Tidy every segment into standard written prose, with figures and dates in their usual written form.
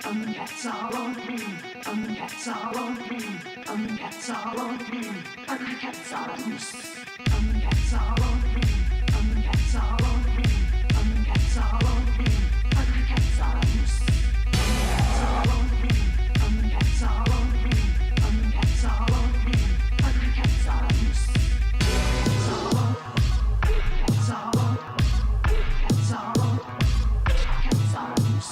Cats all on me. Cats all on me. Cats all on me. Cats all loose. Cats all on me. Cats all on me. Cats all on me. Cats all loose. Cats all on me. Cats all on me. Cats all on me. Cats all loose. Cats all on. Cats all on. Cats all on. Cats all loose.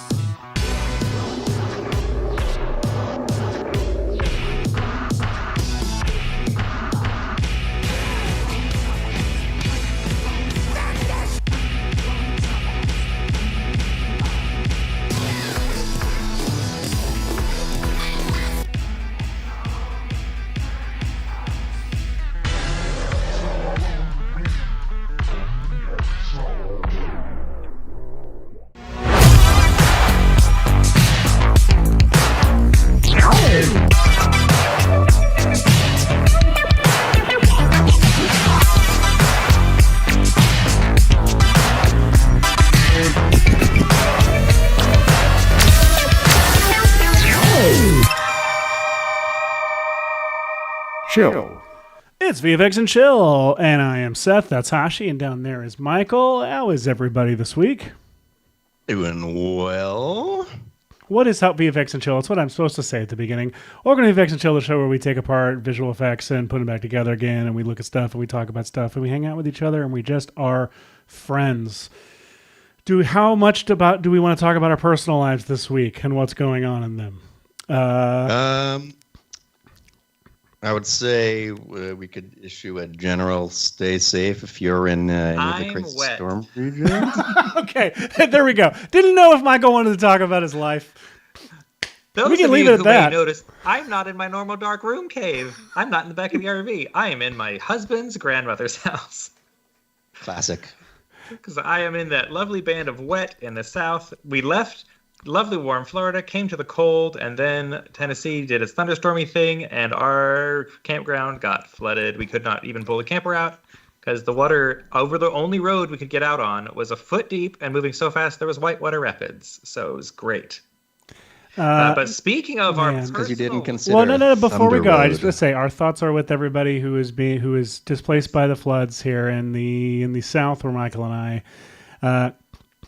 Chill. It's VFX and Chill, and I am Seth. That's Hashi, and down there is Michael. How is everybody this week? Doing well. What is VFX and Chill? It's what I'm supposed to say at the beginning. Welcome to VFX and Chill, the show where we take apart visual effects and put them back together again, and we look at stuff, and we talk about stuff, and we hang out with each other, and we just are friends. How much do we want to talk about our personal lives this week and what's going on in them? I would say we could issue a general stay safe if you're in any of the crazy storm regions. Okay, there we go. Didn't know if Michael wanted to talk about his life. Those we can of leave you it at who that. may notice, I'm not in my normal dark room cave. I'm not in the back of the RV. I am in my husband's grandmother's house. Classic. Because I am in that lovely band of wet in the south. We left lovely warm Florida, came to the cold, and then Tennessee did its thunderstormy thing, and our campground got flooded. We could not even pull the camper out because the water over the only road we could get out on was a foot deep and moving so fast there was whitewater rapids. So it was great. But speaking of our personal... Because you didn't consider... Well, no. Before we go, I Road. just want to say our thoughts are with everybody who is displaced by the floods here in the south, where Michael and I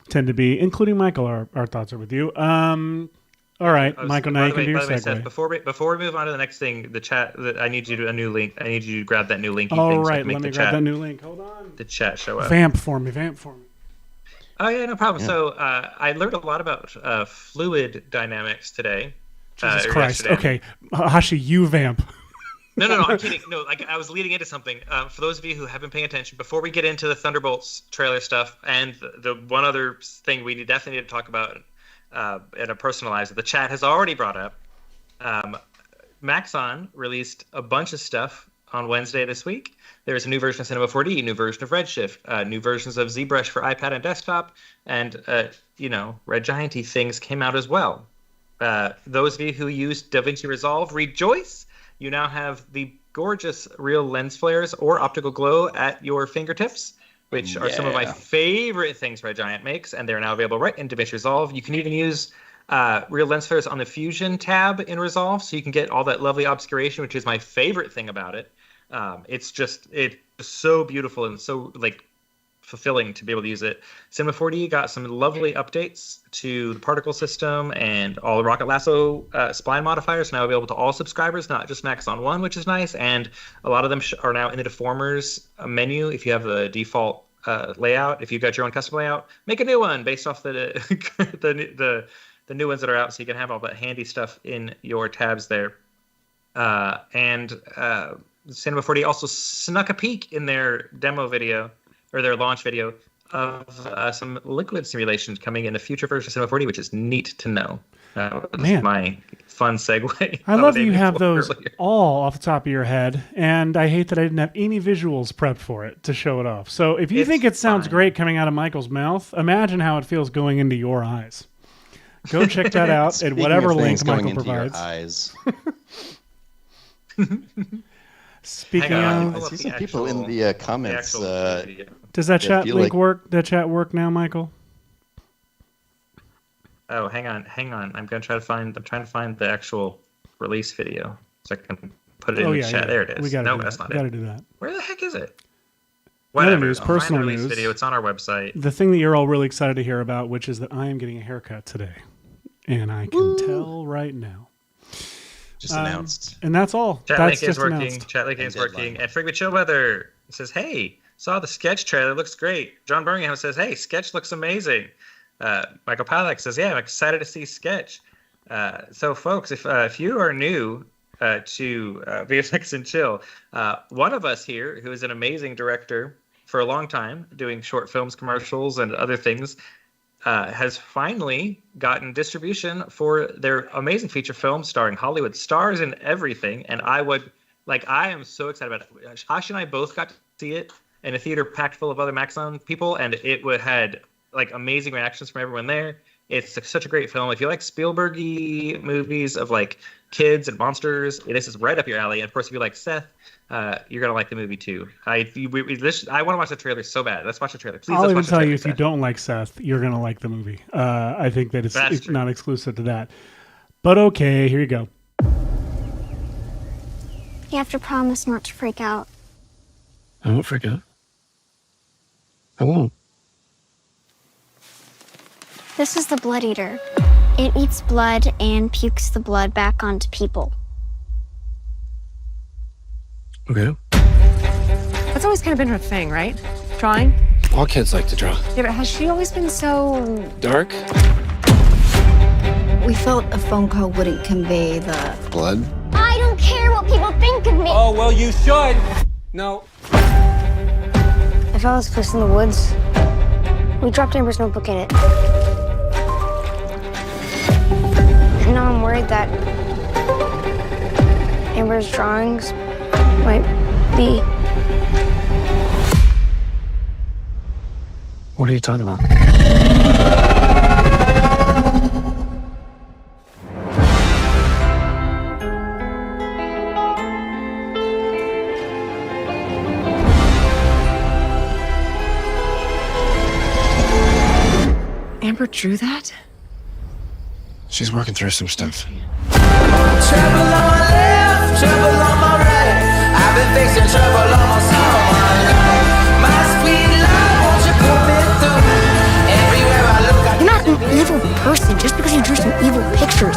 tend to be, including Michael. Our thoughts are with you. All right, Michael. Now you can do your segue. Seth, before we move on to the next thing, the chat. I need you to a new link. I need you to grab that new link. All right, let me grab that new link. Hold on. The chat show up. Vamp for me. Oh yeah, no problem. Yeah. So I learned a lot about fluid dynamics today. Jesus Christ. Yesterday. Okay, Hashi, you vamp. No, I'm kidding. No, like I was leading into something. For those of you who have been paying attention, before we get into the Thunderbolts trailer stuff, and the one other thing we definitely need to talk about in a personalized, the chat has already brought up. Maxon released a bunch of stuff on Wednesday this week. There's a new version of Cinema 4D, new version of Redshift, new versions of ZBrush for iPad and desktop, and Red Giant-y things came out as well. Those of you who used DaVinci Resolve, rejoice! You now have the gorgeous real lens flares or optical glow at your fingertips, which are some of my favorite things Red Giant makes, and they're now available right in DaVinci Resolve. You can even use real lens flares on the Fusion tab in Resolve, so you can get all that lovely obscuration, which is my favorite thing about it. It's so beautiful and so fulfilling to be able to use it. Cinema 4D got some lovely updates to the particle system, and all the Rocket Lasso spline modifiers now available to all subscribers, not just Maxon 1, which is nice. And a lot of them are now in the Deformers menu. If you have the default layout, if you've got your own custom layout, make a new one based off the new ones that are out, so you can have all that handy stuff in your tabs there. And Cinema 4D also snuck a peek in their demo video, or their launch video, of some liquid simulations coming in a future version of Cinema 4D, which is neat to know. Man, my fun segue. I love that you have those all off the top of your head, and I hate that I didn't have any visuals prepped for it to show it off. So if you think it sounds great coming out of Michael's mouth, imagine how it feels going into your eyes. Go check that out at whatever link Michael provides. Eyes. Speaking of, I see some people in the comments. Does that chat link work? That chat work now, Michael? Oh, hang on. I'm trying to find the actual release video so I can put it in the chat. Yeah. There it is. No, that's not it. Gotta do that. Where the heck is it? Whatever. Whatever. News, personal release news. Video. It's on our website. The thing that you're all really excited to hear about, which is that I am getting a haircut today, and I can tell right now. Just announced. And that's all. Chat that's link is just working. announced. Chat link is working. And Frigga Chillweather says, "Hey, saw the Sketch trailer. Looks great." John Birmingham says, "Hey, Sketch looks amazing." Michael Palak says, "Yeah, I'm excited to see Sketch." So, folks, if you are new to VFX and Chill, one of us here, who is an amazing director for a long time, doing short films, commercials, and other things, has finally gotten distribution for their amazing feature film starring Hollywood stars and everything. And I am so excited about it. Ash and I both got to see it in a theater packed full of other Maxon people, and it had like amazing reactions from everyone there. It's such a great film. If you like Spielberg-y movies of like kids and monsters, this is right up your alley. And of course, if you like Seth, you're gonna like the movie too. I want to watch the trailer so bad. Let's watch the trailer. Please. I'll even tell you, Seth. if you don't like Seth, you're gonna like the movie. I think that it's not exclusive to that. But okay, here you go. You have to promise not to freak out. I won't freak out. I won't. This is the blood eater. It eats blood and pukes the blood back onto people. Okay. That's always kind of been her thing, right? Drawing? All kids like to draw. Yeah, but has she always been so... Dark? We felt a phone call wouldn't convey the... Blood? I don't care what people think of me. Oh, well, you should. No. I found this place in the woods. We dropped Amber's notebook in it. And now I'm worried that Amber's drawings might be... What are you talking about? Amber drew that? She's working through some stuff. Trouble on my left, trouble on my right. I've been facing trouble almost all my life. My sweet love, won't you put me through? Everywhere I look, You're not an evil person just because you drew some evil pictures.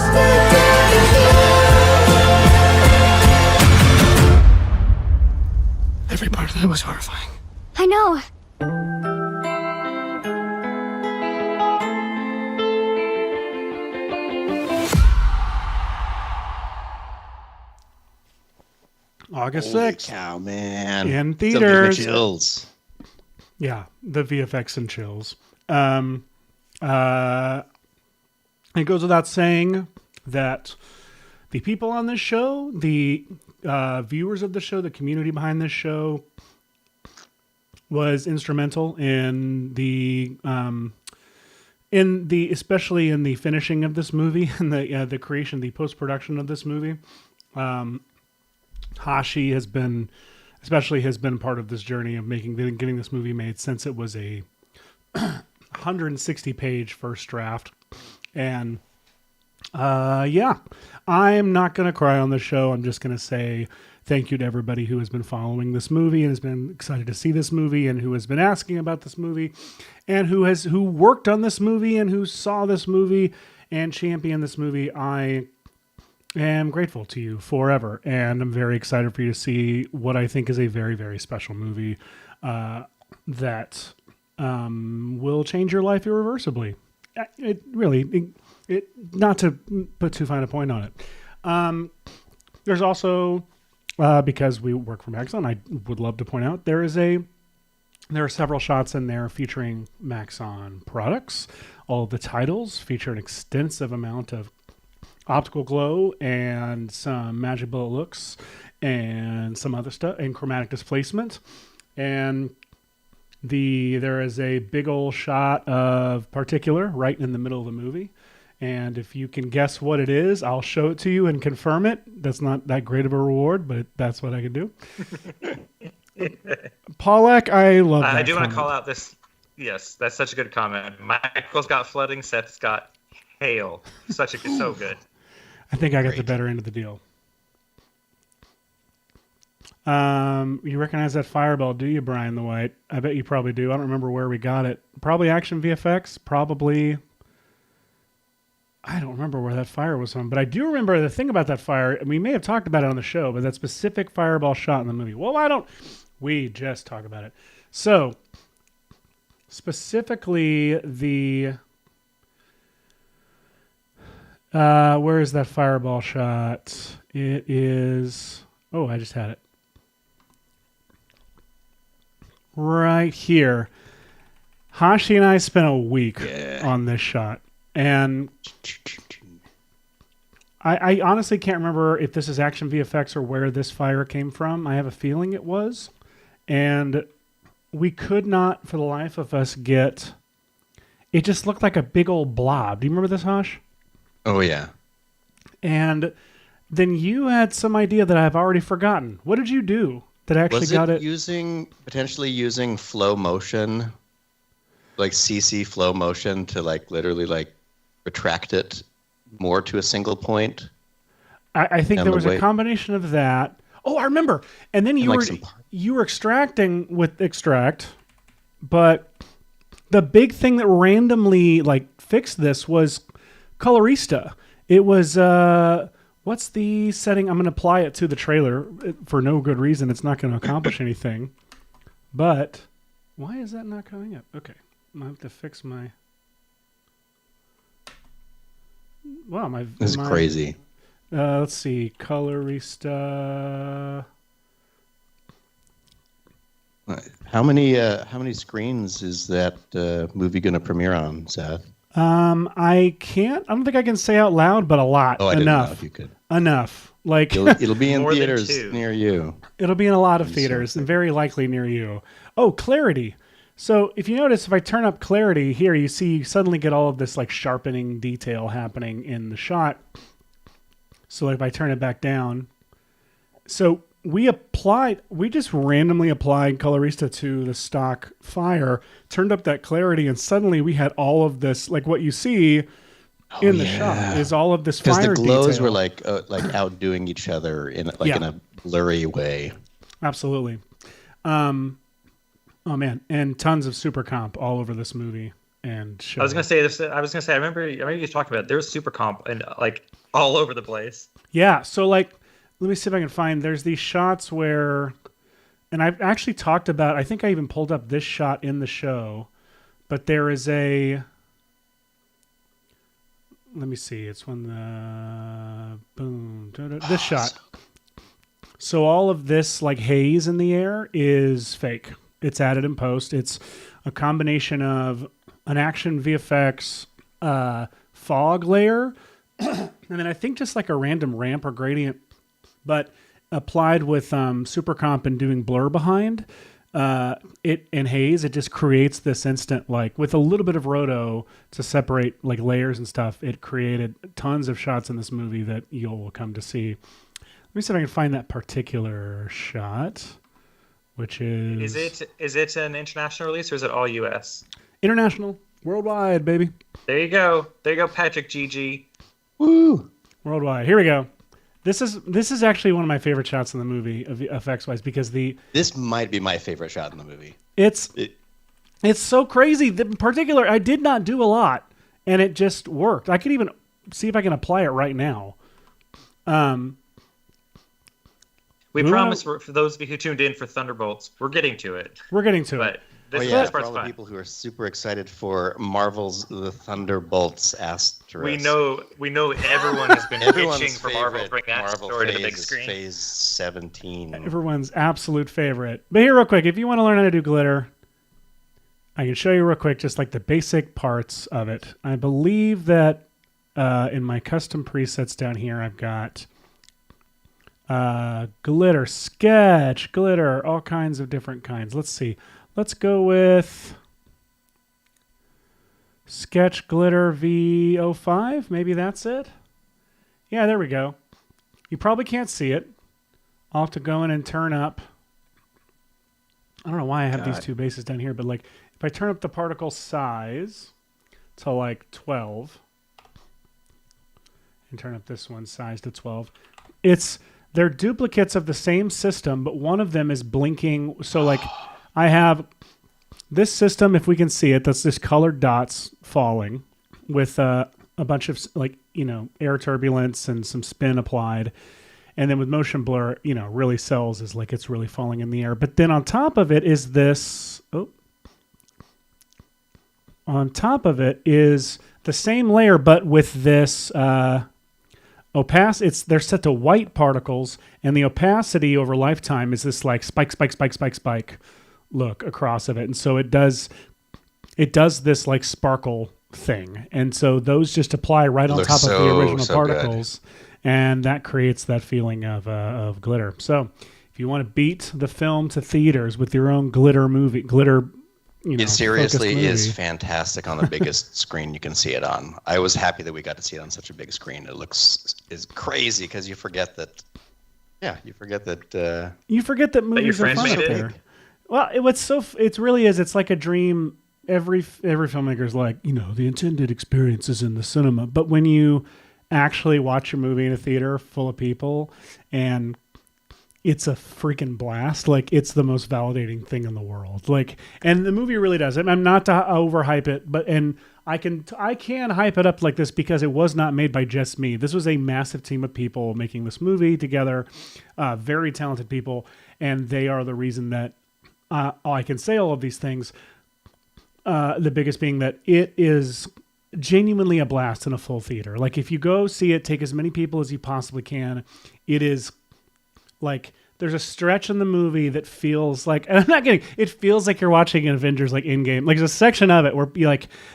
Every part of that was horrifying. I know. August Holy 6th. cow, man. In Something theaters. with chills. Yeah, the VFX and Chills. It goes without saying that the people on this show, the viewers of the show, the community behind this show, was instrumental in the especially in the finishing of this movie and the creation, the post-production of this movie. Hashi has been part of this journey of getting this movie made since it was a 160-page first draft. And yeah, I'm not going to cry on the show. I'm just going to say thank you to everybody who has been following this movie and has been excited to see this movie and who has been asking about this movie and who worked on this movie and who saw this movie and championed this movie. I am grateful to you forever, and I'm very excited for you to see what I think is a very, very special movie that will change your life irreversibly. It not to put too fine a point on it. There's also, because we work for Maxon, I would love to point out there are several shots in there featuring Maxon products. All of the titles feature an extensive amount of optical glow and some magic bullet looks and some other stuff and chromatic displacement. And there is a big old shot of particular right in the middle of the movie. And if you can guess what it is, I'll show it to you and confirm it. That's not that great of a reward, but that's what I can do. Paulek, I love that. I do want to call out this. Yes, that's such a good comment. Michael's got flooding. Seth's got hail. So good. I think I got the better end of the deal. You recognize that fireball, do you, Brian the White? I bet you probably do. I don't remember where we got it. Probably Action VFX. Probably. I don't remember where that fire was from, but I do remember the thing about that fire. We may have talked about it on the show, but that specific fireball shot in the movie. Well, why don't we just talk about it? So, specifically the... where is that fireball shot? It is... Oh, I just had it. Right here. Hashi and I spent a week on this shot. And I honestly can't remember if this is Action VFX or where this fire came from. I have a feeling it was. And we could not, for the life of us, get... It just looked like a big old blob. Do you remember this, Hash? Oh, yeah. And then you had some idea that I've already forgotten. What did you do that actually got it? Potentially using flow motion, like CC flow motion to like literally like retract it more to a single point? I think there was a combination of that. Oh, I remember. And then you were extracting with extract, but the big thing that randomly like fixed this was Colorista. It was what's the setting? I'm going to apply it to the trailer for no good reason. It's not going to accomplish anything. But why is that not coming up? Okay. I have to fix my... Wow, This is crazy. Let's see. Colorista... How many screens is that movie going to premiere on, Seth? I don't think I can say out loud, but a lot. Oh, I didn't know if you could. Enough. Like it'll be in theaters near you. It'll be in a lot of theaters and very likely near you. Oh, clarity. So if you notice, if I turn up clarity here, you see you suddenly get all of this like sharpening detail happening in the shot. So if I turn it back down, so we just randomly applied Colorista to the stock fire, turned up that clarity, and suddenly we had all of this, like what you see in the shot is all of this fire detail. Because the glows were like outdoing each other in a blurry way. Absolutely. Oh man, and tons of super comp all over this movie and show. I was gonna say this. I remember you talking about there's super comp and like all over the place. Yeah. So like, let me see if I can find. There's these shots where, and I've actually talked about. I think I even pulled up this shot in the show, but there is a. Let me see. It's when the boom. This shot. So all of this like haze in the air is fake. It's added in post. It's a combination of an Action VFX fog layer, and then I think just like a random ramp or gradient, but applied with super comp and doing blur behind it and haze. It just creates this instant, like with a little bit of roto to separate like layers and stuff. It created tons of shots in this movie that you'll come to see. Let me see if I can find that particular shot. Which is it an international release or is it all US? International, worldwide, baby. There you go, Patrick GG. Woo! Worldwide. Here we go. This is actually one of my favorite shots in the movie, effects wise, because this might be my favorite shot in the movie. It's so crazy. In particular, I did not do a lot, and it just worked. I could even see if I can apply it right now. We promise for those of you who tuned in for Thunderbolts, we're getting to it. We're getting to it. This part's for all the people who are super excited for Marvel's The Thunderbolts asterisk. We know everyone has been itching for Marvel to bring that story to the big screen. Phase 17. Everyone's absolute favorite. But here real quick, if you want to learn how to do glitter, I can show you real quick just like the basic parts of it. I believe that in my custom presets down here, I've got glitter, sketch, glitter, all kinds of different kinds. Let's see. Let's go with sketch glitter V05. Maybe that's it. Yeah, there we go. You probably can't see it. I'll have to go in and turn up. I don't know why I have these two bases down here, but like if I turn up the particle size to like 12, can turn up this one size to 12. They're duplicates of the same system, but one of them is blinking. So like I have this system, if we can see it, that's just colored dots falling with a bunch of like, air turbulence and some spin applied. And then with motion blur, really sells is like it's really falling in the air. But then on top of it is this. On top of it is the same layer, but with this opacity. They're set to white particles, and the opacity over lifetime is this like spike look across of it. And so it does this like sparkle thing. And so those just apply right on top of the original particles. Good. And that creates that feeling of glitter. So if you want to beat the film to theaters with your own glitter, it seriously is fantastic on the biggest screen you can see it on. I was happy that we got to see it on such a big screen. It is crazy because you forget that. Yeah, you forget that. You forget that movies are fun up there. Well, it really is. It's like a dream. Every filmmaker's like, the intended experience is in the cinema, but when you actually watch a movie in a theater full of people and it's a freaking blast, like it's the most validating thing in the world. Like, and the movie really does it. I'm not to overhype it, but I can hype it up like this because it was not made by just me. This was a massive team of people making this movie together, very talented people, and they are the reason that I can say all of these things. The biggest being that it is genuinely a blast in a full theater. Like if you go see it, take as many people as you possibly can. It is like there's a stretch in the movie that feels like, and I'm not kidding, it feels like you're watching an Avengers like Endgame. Like there's a section of it where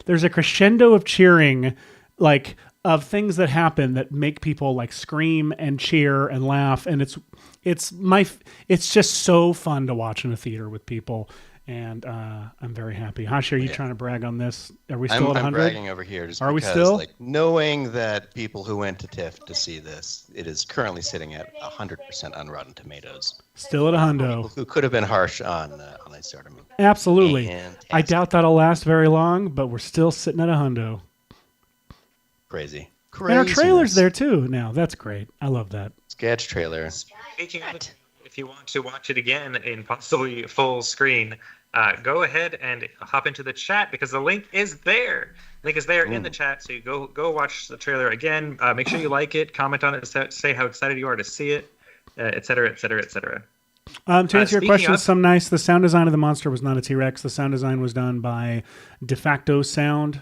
there's a crescendo of cheering, like of things that happen that make people like scream and cheer and laugh, and it's just so fun to watch in a theater with people. And I'm very happy. Hashi, are you trying to brag on this? Are we still at 100? I'm bragging over here just are because, we still? Like, knowing that people who went to TIFF to see this, it is currently sitting at 100% on Rotten Tomatoes. Still at 100. People who could have been harsh on a sort of movie. Absolutely. Fantastic. I doubt that'll last very long, but we're still sitting at 100. Crazy. And our trailer's there too now. That's great. I love that. Sketch trailer. Speaking of it, if you want to watch it again in possibly full screen, go ahead and hop into the chat because the link is there. Link is there in the chat, so you go watch the trailer again. Make sure you like it, comment on it, say how excited you are to see it, etc., etc., etc. To answer your question, the sound design of the monster was not a T-Rex. The sound design was done by De Facto Sound,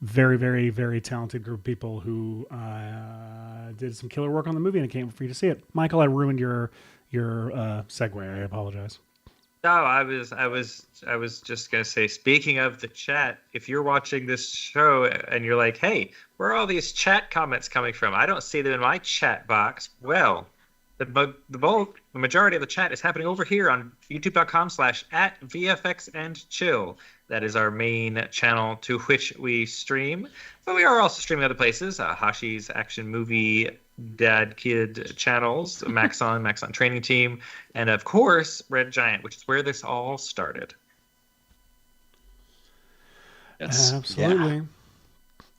very, very, very talented group of people who did some killer work on the movie, and I can't wait for you to see it. Michael, I ruined your segue. I apologize. No, I was just gonna say. Speaking of the chat, if you're watching this show and you're like, "Hey, where are all these chat comments coming from? I don't see them in my chat box." Well, the majority of the chat is happening over here on youtube.com/@VFX and Chill. That is our main channel to which we stream, but we are also streaming other places. Hashi's Action Movie Dad Kid channels, Maxon Training Team, and of course Red Giant, which is where this all started. Yes. Absolutely. Yeah.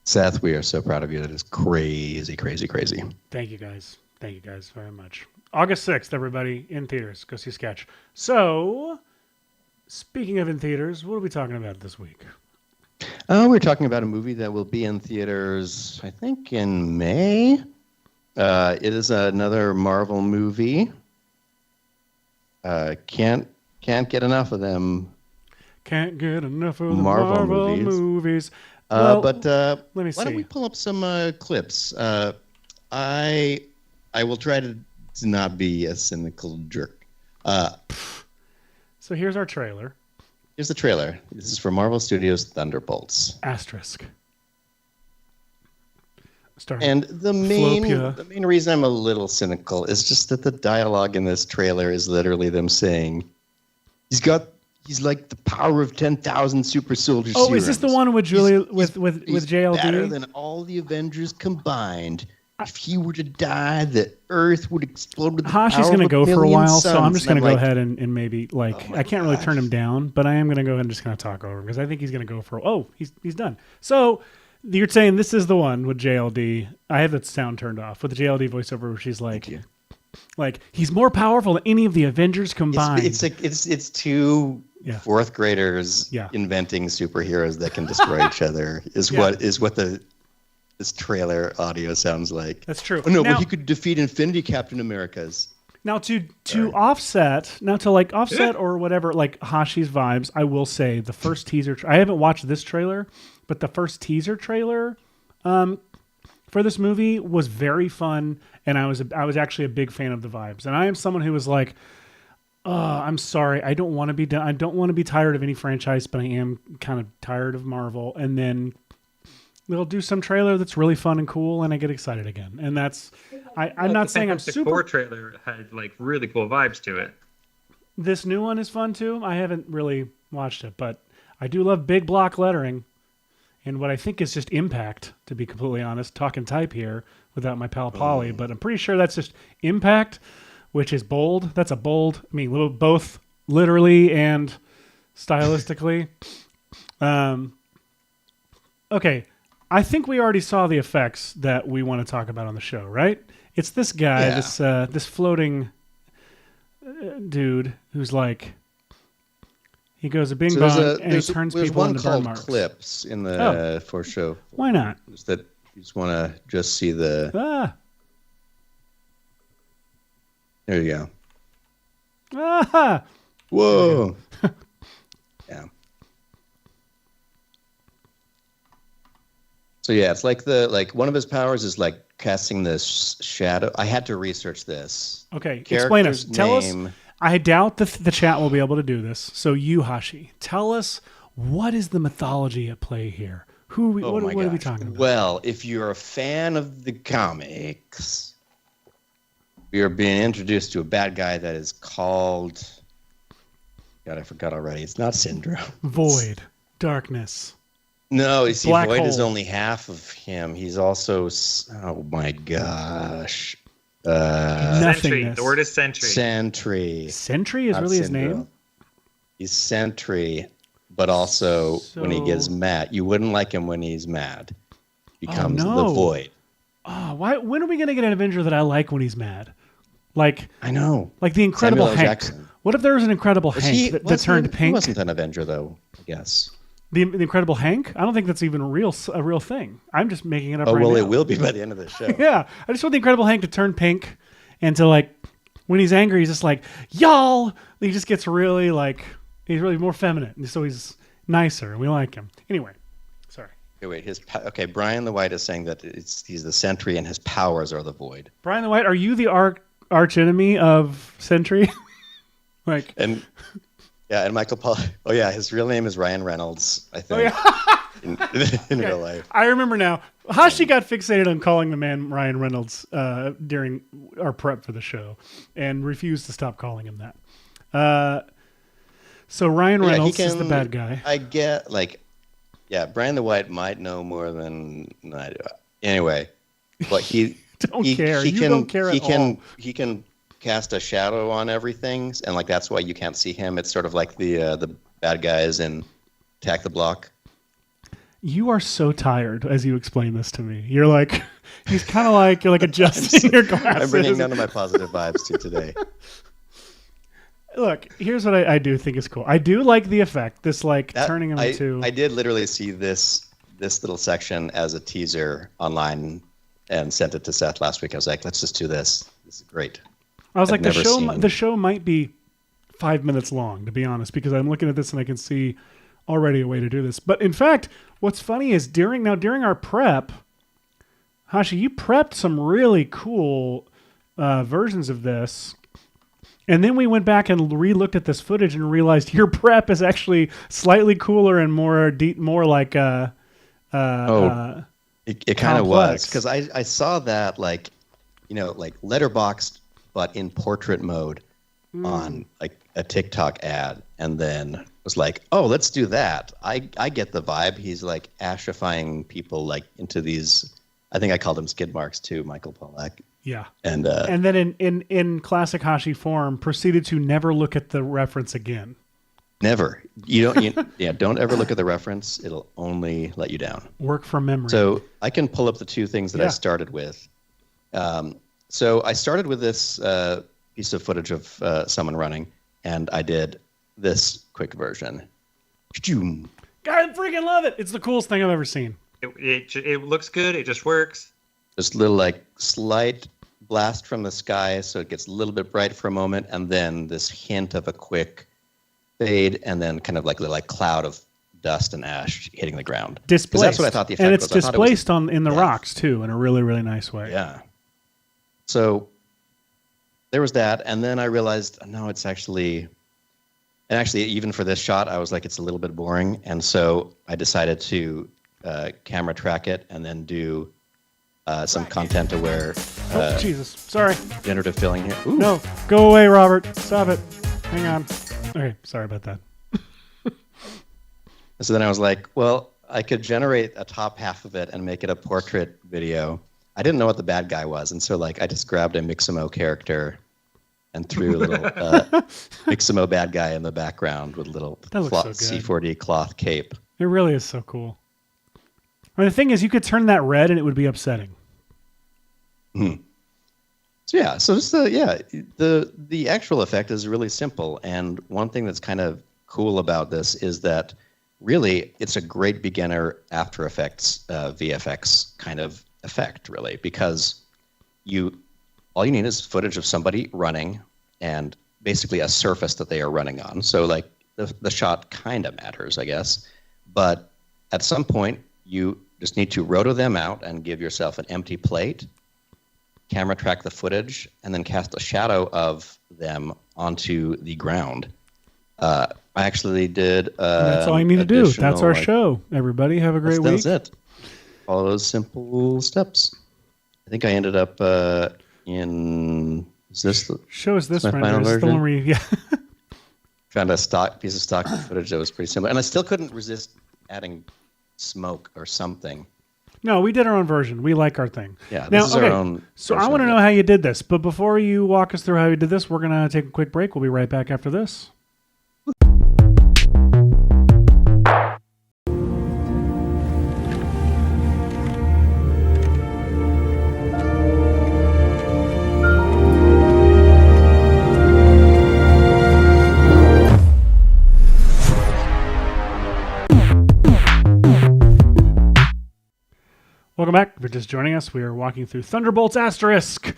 Seth, we are so proud of you. That is crazy, crazy, crazy. Thank you guys very much. August 6th, everybody, in theaters. Go see Sketch. So, speaking of in theaters, what are we talking about this week? We're talking about a movie that will be in theaters, I think, in May. It is another Marvel movie. Can't get enough of them. Can't get enough of the Marvel movies. But let me see. Why don't we pull up some clips? I will try to not be a cynical jerk. So here's our trailer. Here's the trailer. This is for Marvel Studios' Thunderbolts. Asterisk. And the main reason I'm a little cynical is just that the dialogue in this trailer is literally them saying, he's like the power of 10,000 super soldier serums. Oh, is this the one with with JLD? Better than all the Avengers combined. If he were to die, the Earth would explode with the Hashi's going to go for a while, so I'm just going to go like, ahead and maybe, I can't really turn him down, but I am going to go ahead and just kind of talk over him, because I think he's going to go for, he's done. So, You're saying this is the one with JLD. I have the sound turned off with the JLD voiceover where she's like he's more powerful than any of the Avengers combined. It's two fourth graders inventing superheroes that can destroy each other. Is what this trailer audio sounds like. That's true. Oh no, but he could defeat Infinity Captain Americas. Now to offset or whatever, like Hashi's vibes, I will say the first teaser. I haven't watched this trailer, but the first teaser trailer for this movie was very fun, and I was actually a big fan of the vibes. And I am someone who was like, I'm sorry, I don't want to be done. I don't want to be tired of any franchise, but I am kind of tired of Marvel. And then they'll do some trailer that's really fun and cool, and I get excited again. And that's. I'm not saying I'm super. The trailer had like really cool vibes to it. This new one is fun too. I haven't really watched it, but I do love big block lettering, and what I think is just impact. To be completely honest, talking type here without my pal Polly, but I'm pretty sure that's just impact, which is bold. That's a bold. I mean, both literally and stylistically. Okay, I think we already saw the effects that we want to talk about on the show, right? It's this guy, this floating dude who's like, he goes a bing bong and he turns people into burn marks. There's one called clips in the for show. Why not? Is that you just want to just see the? There you go. Whoa. Yeah. So yeah, it's like one of his powers is like casting this shadow. I had to research this. Okay, explain us. Tell us. I doubt the chat will be able to do this. So you, Hashi, tell us what is the mythology at play here? What are we talking about? Well, if you're a fan of the comics, you're being introduced to a bad guy that is called. God, I forgot already. It's not Syndrome. Void, darkness. No, you see, Black Void hole. is only half of him. He's also, oh my gosh. Sentry. The word is Sentry. Sentry. Sentry is really his name? He's Sentry, but also when he gets mad. You wouldn't like him when he's mad. Becomes the Void. Oh, why? When are we going to get an Avenger that I like when he's mad? Like I know. Like the Incredible Samuel L. Hank. Jackson. What if there was an Incredible Hank that turned pink? He wasn't an Avenger, though, I guess. The Incredible Hank? I don't think that's even a real thing. I'm just making it up right now. Oh, well, it will be by the end of the show. Yeah. I just want the Incredible Hank to turn pink and to, like, when he's angry, he's just like, y'all! He just gets really, like, he's really more feminine. So he's nicer, and we like him. Anyway, sorry. Okay, wait. Brian the White is saying that he's the Sentry and his powers are the Void. Brian the White, are you the arch enemy of Sentry? And Michael Paul. Oh yeah, his real name is Ryan Reynolds, I think. Oh, yeah. in real life. I remember now. Hashi got fixated on calling the man Ryan Reynolds during our prep for the show, and refused to stop calling him that. So Ryan Reynolds is the bad guy. I get Brian the White might know more than I do. Anyway, but he don't care. You don't care at all. He can cast a shadow on everything, and that's why you can't see him. It's sort of like the bad guys in Attack the Block. You are so tired as you explain this to me. You're like, he's kind of like, you're like adjusting your glasses. I'm bringing none of my positive vibes to today. Look, here's what I do think is cool. I do like the effect, turning him into. I did literally see this little section as a teaser online and sent it to Seth last week. I was like, let's just do this. This is great. I was the show might be 5 minutes long, to be honest, because I'm looking at this and I can see already a way to do this. But in fact, what's funny is during our prep, Hashi, you prepped some really cool versions of this. And then we went back and re-looked at this footage and realized your prep is actually slightly cooler and more like it kind of was, because I saw that like letterboxed but in portrait mode on like a TikTok ad, and then was like, oh, let's do that. I get the vibe. He's like ashifying people like into these. I think I called them skid marks too, Michael Pollack. Yeah, and then in classic Hashi form, proceeded to never look at the reference again. Never. Don't ever look at the reference. It'll only let you down. Work from memory. So I can pull up the two things that I started with. So I started with this piece of footage of someone running, and I did this quick version. God, I freaking love it. It's the coolest thing I've ever seen. It looks good. It just works. Just a little slight blast from the sky, so it gets a little bit bright for a moment, and then this hint of a quick fade, and then kind of like a little cloud of dust and ash hitting the ground. Displaced. That's what I thought the effect and it's was. Displaced in the rocks too, in a really, really nice way. Yeah. So there was that, and then I realized, no, it's actually, and actually even for this shot, I was like, it's a little bit boring, and so I decided to camera track it and then do some content-aware. Jesus, sorry. Generative filling here. Ooh. No, go away, Robert. Stop it. Hang on. Okay, sorry about that. So then I was like, well, I could generate a top half of it and make it a portrait video. I didn't know what the bad guy was, and so I just grabbed a Mixamo character and threw a little Mixamo bad guy in the background with a little C4D cloth cape. It really is so cool. I mean, the thing is, you could turn that red and it would be upsetting. So yeah, so just the actual effect is really simple, and one thing that's kind of cool about this is that really it's a great beginner After Effects VFX kind of effect, really, because all you need is footage of somebody running and basically a surface that they are running on. So the shot kind of matters, I guess, but at some point you just need to roto them out and give yourself an empty plate, camera track the footage, and then cast a shadow of them onto the ground. I actually did. That's all you need to do. That's our show. Everybody have a great week. That's it. All those simple steps. I think I ended up in. Is this the show? Is this my final version? Yeah. Found a piece of stock footage that was pretty similar, and I still couldn't resist adding smoke or something. No, we did our own version. We like our thing. Yeah, this is our own. So I want to know how you did this, but before you walk us through how you did this, we're gonna take a quick break. We'll be right back after this. Welcome back. If you're just joining us, we are walking through Thunderbolts Asterisk,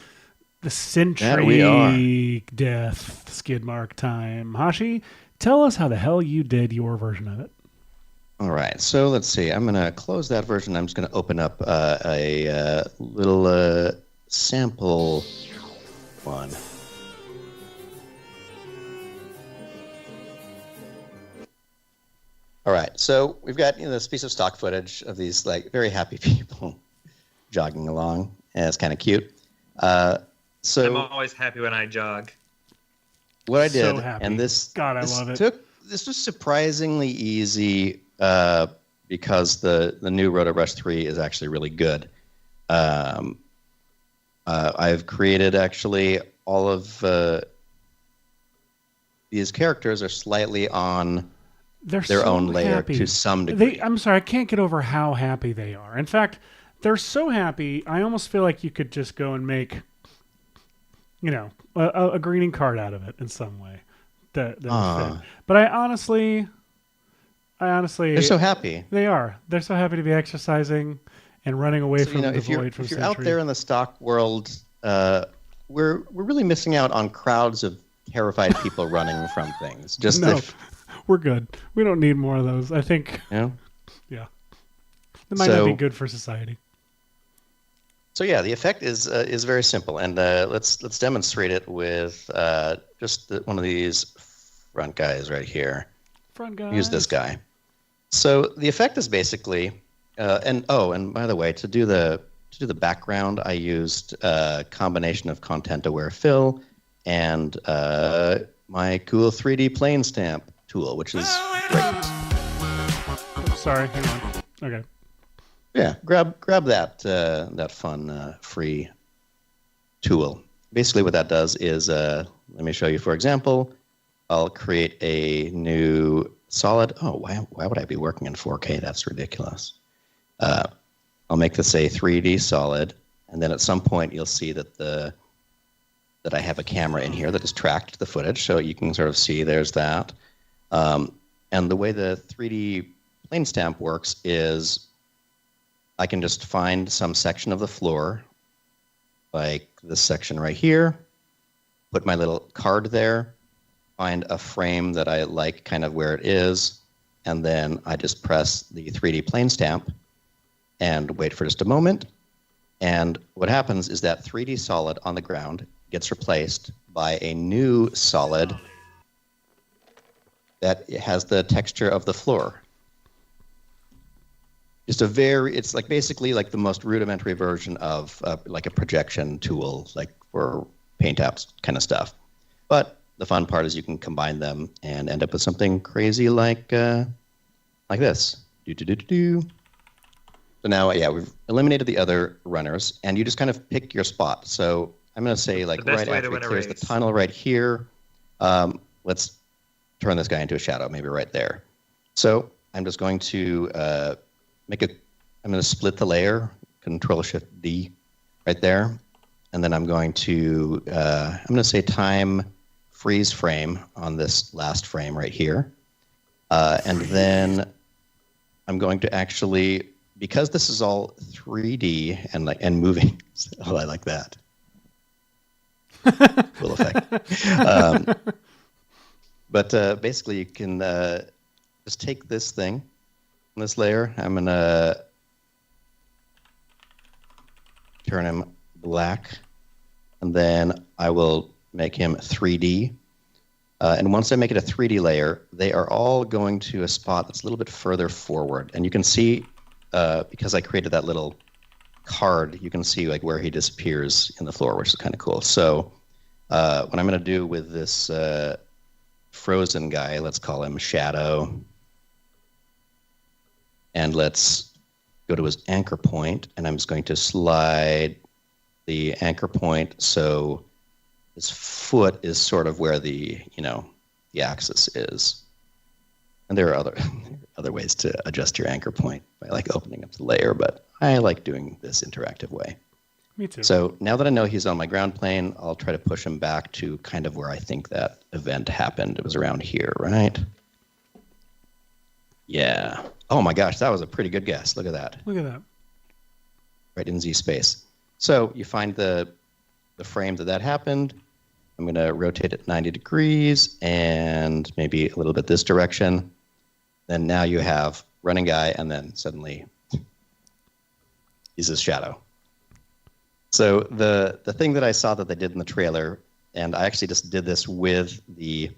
the Sentry death skid mark time. Hashi, tell us how the hell you did your version of it. All right, so let's see. I'm going to close that version. I'm just going to open up a little sample one. All right, so we've got this piece of stock footage of these very happy people jogging along, and it's kind of cute. So I'm always happy when I jog. What I did, so happy. and this love it. This was surprisingly easy because the new RotoBrush 3 is actually really good. I've created actually all of these characters are slightly on their so own layer happy. to some degree. I'm sorry, I can't get over how happy they are. In fact, they're so happy, I almost feel like you could just go and make, a greeting card out of it in some way. That but I honestly, they're so happy. They are. They're so happy to be exercising and running away from the void from If you're Sentry. out there in the stock world, we're really missing out on crowds of terrified people running from things. We're good. We don't need more of those. I think. Yeah. Yeah. It might not be good for society. So yeah, the effect is very simple, and let's demonstrate it with just one of these front guys right here. Front guys. Use this guy. So the effect is basically, and by the way, to do the background, I used a combination of content-aware fill and my cool 3D plane stamp tool, which is great. Sorry, hang on. Okay. Yeah, grab that fun free tool. Basically, what that does is, let me show you. For example, I'll create a new solid. Oh, why would I be working in 4K? That's ridiculous. I'll make this a 3D solid, and then at some point you'll see that I have a camera in here that has tracked the footage, so you can sort of see there's that. And the way the 3D plane stamp works is I can just find some section of the floor, like this section right here, put my little card there, find a frame that I like kind of where it is, and then I just press the 3D plane stamp and wait for just a moment. And what happens is that 3D solid on the ground gets replaced by a new solid that has the texture of the floor. It's like basically like the most rudimentary version of like a projection tool, like for paint apps kind of stuff. But the fun part is you can combine them and end up with something crazy like this. So now, yeah, we've eliminated the other runners, and you just kind of pick your spot. So I'm going to say, like, right after it clears the tunnel right here, let's turn this guy into a shadow, maybe right there. So I'm just going to I'm going to split the layer, Control-Shift-D right there, and then I'm going to say time freeze frame on this last frame right here. And then I'm going to actually, because this is all 3D and moving, oh, I like that. Cool effect. But basically you can just take this thing, this layer, I'm going to turn him black, and then I will make him 3D. And once I make it a 3D layer, they are all going to a spot that's a little bit further forward. And you can see, because I created that little card, you can see like where he disappears in the floor, which is kind of cool. So what I'm going to do with this frozen guy, let's call him Shadow. And let's go to his anchor point, and I'm just going to slide the anchor point so his foot is sort of where the axis is. And there are other ways to adjust your anchor point by like opening up the layer, but I like doing this interactive way. Me too. So now that I know he's on my ground plane, I'll try to push him back to kind of where I think that event happened. It was around here, right? Yeah. Oh my gosh, that was a pretty good guess. Look at that. Look at that. Right in Z space. So you find the frame that happened. I'm going to rotate it 90 degrees and maybe a little bit this direction. Then now you have running guy, and then suddenly he's his shadow. So the thing that I saw that they did in the trailer, and I actually just did this with the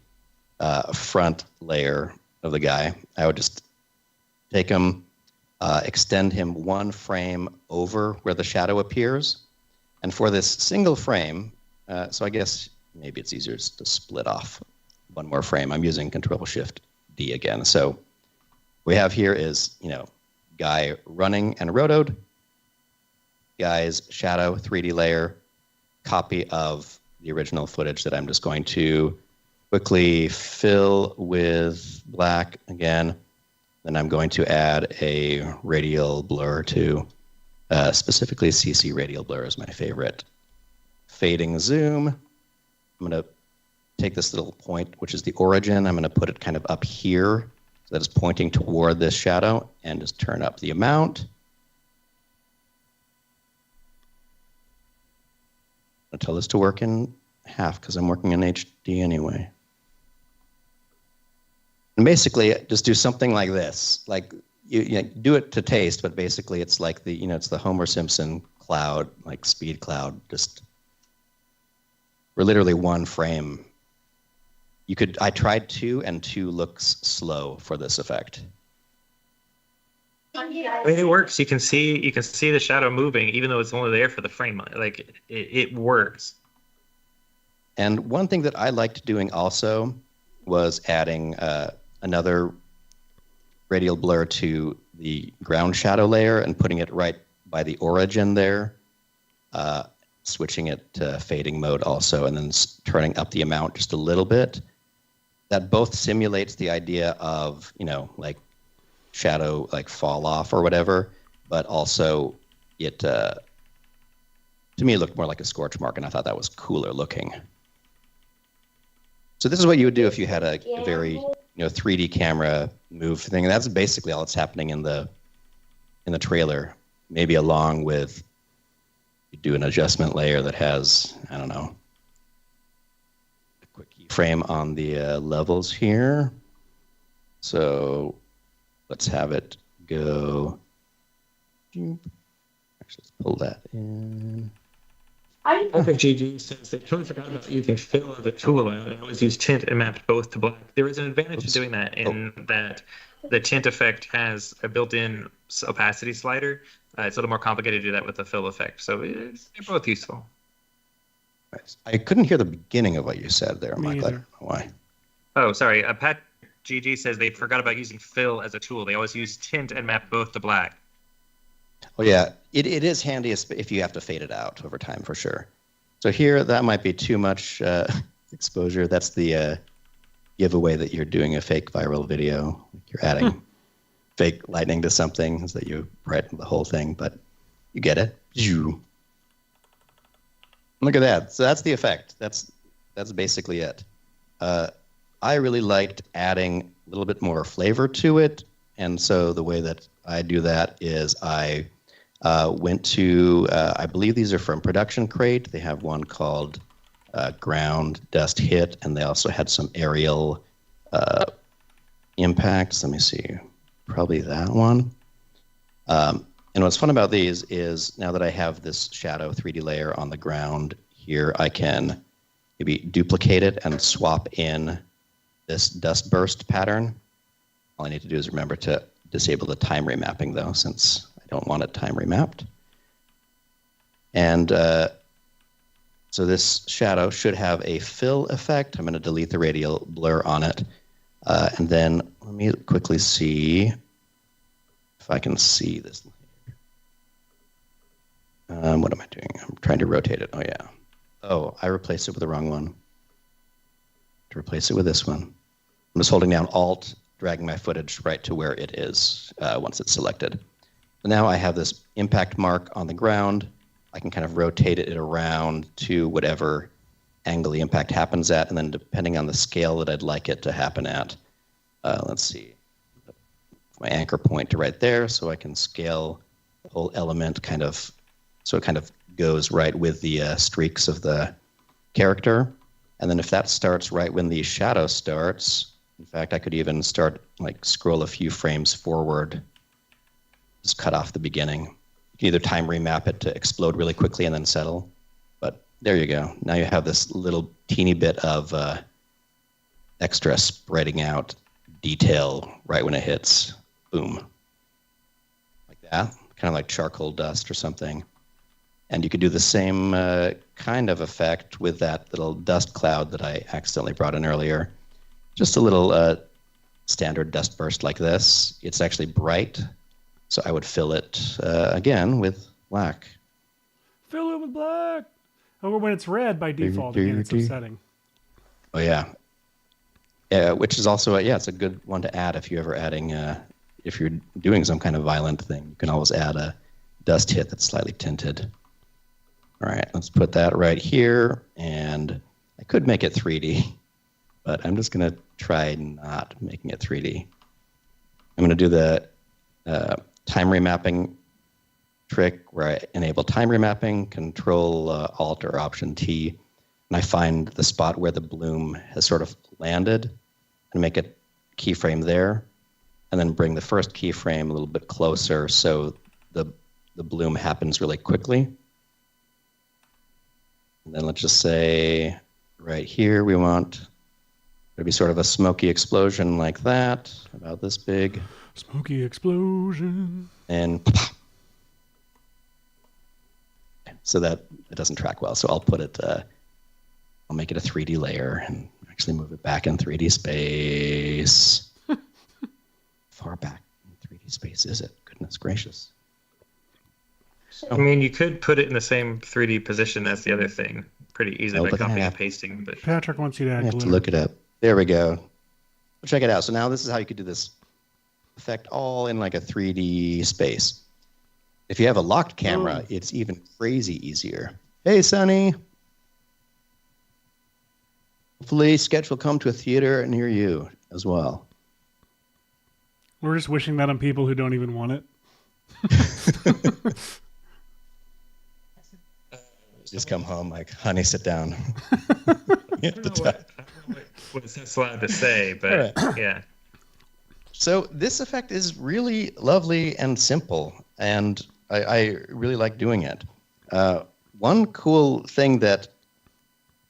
front layer of the guy, I would just take him, extend him one frame over where the shadow appears. And for this single frame, so I guess maybe it's easier just to split off one more frame. I'm using Control-Shift-D again. So we have here is, guy running and rotoed, guy's shadow 3D layer, copy of the original footage that I'm just going to quickly fill with black again. Then I'm going to add a radial blur to, specifically CC radial blur is my favorite. Fading zoom. I'm going to take this little point, which is the origin. I'm going to put it kind of up here so that it's pointing toward this shadow, and just turn up the amount. I'll tell this to work in half because I'm working in HD anyway. And basically, just do something like this. Like you do it to taste, but basically, it's like it's the Homer Simpson cloud, like speed cloud. Just we're literally one frame. I tried 2, and 2 looks slow for this effect. It works. You can see the shadow moving, even though it's only there for the frame. Like it works. And one thing that I liked doing also was adding another radial blur to the ground shadow layer and putting it right by the origin there, switching it to fading mode also, and then turning up the amount just a little bit. that both simulates the idea of, like shadow, like fall off or whatever, but also it, to me, it looked more like a scorch mark, and I thought that was cooler looking. So this is what you would do if you had a very 3D camera move thing. And that's basically all that's happening in the trailer. Maybe along with you do an adjustment layer that has, I don't know, a quick keyframe on the levels here. So let's have it go. Actually, let's pull that in. GG says they totally forgot about using fill as a tool. I always use tint and mapped both to black. There is an advantage to doing that in that the tint effect has a built-in opacity slider. It's a little more complicated to do that with the fill effect. So they're both useful. I couldn't hear the beginning of what you said there, Michael. I don't know why. Oh, sorry. Pat GG says they forgot about using fill as a tool. They always use tint and map both to black. Oh, yeah. It is handy if you have to fade it out over time, for sure. So here, that might be too much exposure. That's the giveaway that you're doing a fake viral video. You're adding fake lightning to something so that you brighten the whole thing, but you get it. Look at that. So that's the effect. That's basically it. I really liked adding a little bit more flavor to it, and so the way that I do that is I went to, I believe these are from Production Crate. They have one called Ground Dust Hit, and they also had some aerial impacts. Let me see, probably that one. And what's fun about these is now that I have this shadow 3D layer on the ground here, I can maybe duplicate it and swap in this dust burst pattern. All I need to do is remember to disable the time remapping, though, since I don't want it time remapped. And so this shadow should have a fill effect. I'm going to delete the radial blur on it. And then let me quickly see if I can see this. What am I doing? I'm trying to rotate it. Oh, yeah. Oh, I replaced it with the wrong one. To replace it with this one. I'm just holding down Alt, dragging my footage right to where it is once it's selected. So now I have this impact mark on the ground. I can kind of rotate it around to whatever angle the impact happens at, and then depending on the scale that I'd like it to happen at, let's see, my anchor point to right there, so I can scale the whole element kind of, so it kind of goes right with the streaks of the character. And then if that starts right when the shadow starts, in fact, I could even start, like, scroll a few frames forward, just cut off the beginning. You can either time remap it to explode really quickly and then settle. But there you go. Now you have this little teeny bit of extra spreading out detail right when it hits. Boom. Like that. Kind of like charcoal dust or something. And you could do the same kind of effect with that little dust cloud that I accidentally brought in earlier. Just a little standard dust burst like this. It's actually bright, so I would fill it again with black. Fill it with black. Or when it's red by default, again, it's upsetting. Oh, yeah. Yeah, which is also, it's a good one to add if you're ever adding, if you're doing some kind of violent thing. You can always add a dust hit that's slightly tinted. All right, let's put that right here, and I could make it 3D, but I'm just going to try not making it 3D. I'm going to do the time remapping trick where I enable time remapping, Control Alt or Option T, and I find the spot where the bloom has sort of landed and make a keyframe there, and then bring the first keyframe a little bit closer so the bloom happens really quickly. And then let's just say right here we want there to be sort of a smoky explosion like that, about this big. Smoky explosion. And so that it doesn't track well. So I'll put it, I'll make it a 3D layer and actually move it back in 3D space. Far back in 3D space is it? Goodness gracious. I mean, you could put it in the same 3D position as the other thing pretty easily by copying and pasting. But Patrick wants you to add I have glitter. to look it up. There we go. check it out. So now this is how you could do this effect all in like a 3D space. If you have a locked camera, it's even crazy easier. Hey, Sonny. Hopefully, Sketch will come to a theater near you as well. We're just wishing that on people who don't even want it. Just come home like, honey, sit down. I don't know what it's allowed to say, but yeah. So this effect is really lovely and simple, and I really like doing it. One cool thing that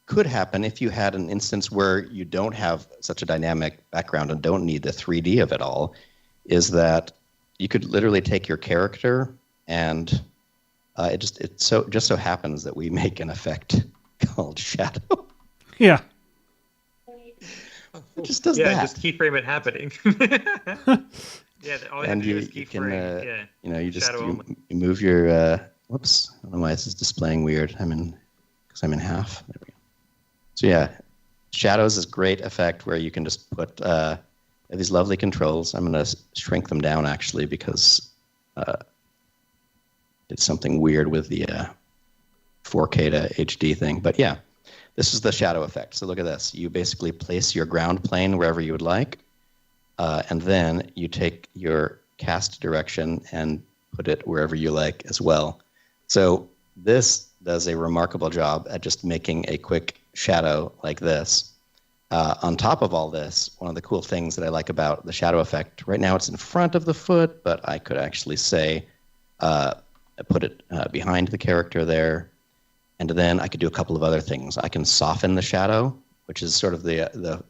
could happen if you had an instance where you don't have such a dynamic background and don't need the 3D of it all is that you could literally take your character and it just so happens that we make an effect called shadow. Yeah. It just does that. Yeah, just keyframe it happening. Yeah, all you have to do is keyframe. You move your. Whoops! I don't know why this is displaying weird. I'm in half. There we go. So yeah, shadows is a great effect where you can just put these lovely controls. I'm going to shrink them down actually because it's something weird with the 4K to HD thing. But yeah, this is the shadow effect. So look at this. You basically place your ground plane wherever you would like, and then you take your cast direction and put it wherever you like as well. So this does a remarkable job at just making a quick shadow like this. On top of all this, one of the cool things that I like about the shadow effect, right now it's in front of the foot, but I could actually say, put it behind the character there. And then I could do a couple of other things. I can soften the shadow, which is sort of the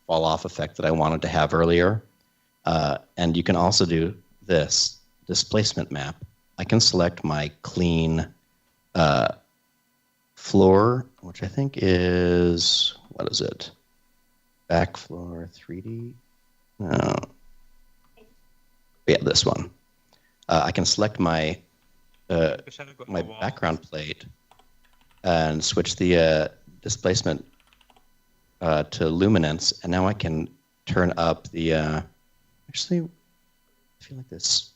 fall off effect that I wanted to have earlier. And you can also do this displacement map. I can select my clean floor, which I think is, what is it? Back floor 3D? No. Yeah, this one. I can select my background plate and switch the displacement to luminance, and now I can turn up the. Actually, I feel like this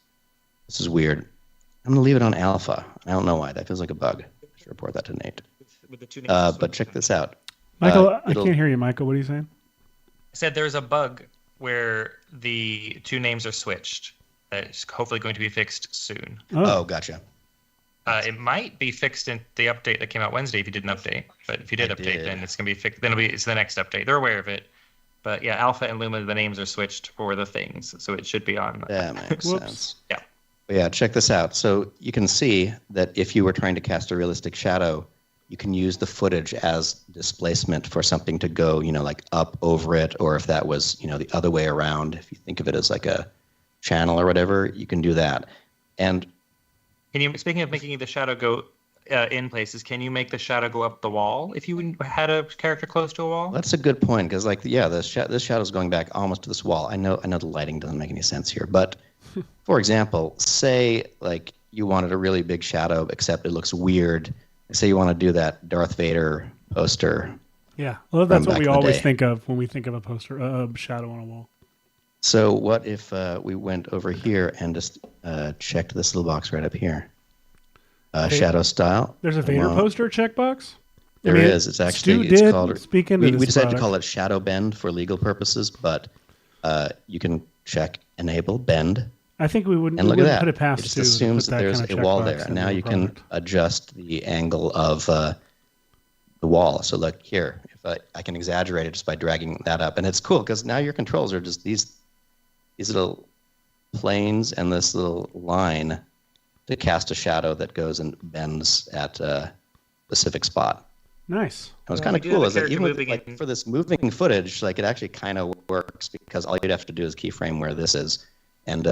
is weird. I'm gonna leave it on alpha. I don't know why. That feels like a bug. I should report that to Nate. With the two names But check this out. Michael, I can't hear you, Michael. What are you saying? I said there's a bug where the two names are switched. That's hopefully going to be fixed soon. Oh, gotcha. It might be fixed in the update that came out Wednesday if you did an update. But if you did update, then it's going to be fixed. Then it's the next update. They're aware of it. But yeah, Alpha and Luma, the names are switched for the things. So it should be on. That makes sense. Yeah. But yeah, check this out. So you can see that if you were trying to cast a realistic shadow, you can use the footage as displacement for something to go, like up over it, or if that was, the other way around, if you think of it as like a channel or whatever, you can do that. And speaking of making the shadow go in places, can you make the shadow go up the wall if you had a character close to a wall? That's a good point, because this shadow's going back almost to this wall. I know the lighting doesn't make any sense here, but for example, say like you wanted a really big shadow, except it looks weird. Say you want to do that Darth Vader poster. Yeah, well, that's what we always think of when we think of a poster, a shadow on a wall. So what if we went over here and just checked this little box right up here? Shadow style. There's a Vader poster checkbox? There is. It's actually, Stu called. We decided to call it shadow bend for legal purposes, but you can check enable bend. I think we wouldn't, and look at that. Put it past it just assumes that there's a wall there. And now you can adjust the angle of the wall. So look here, if I can exaggerate it just by dragging that up. And it's cool because now your controls are just these little planes and this little line to cast a shadow that goes and bends at a specific spot. Nice. And what's kind of cool is that even with, for this moving footage, it actually kind of works because all you'd have to do is keyframe where this is. And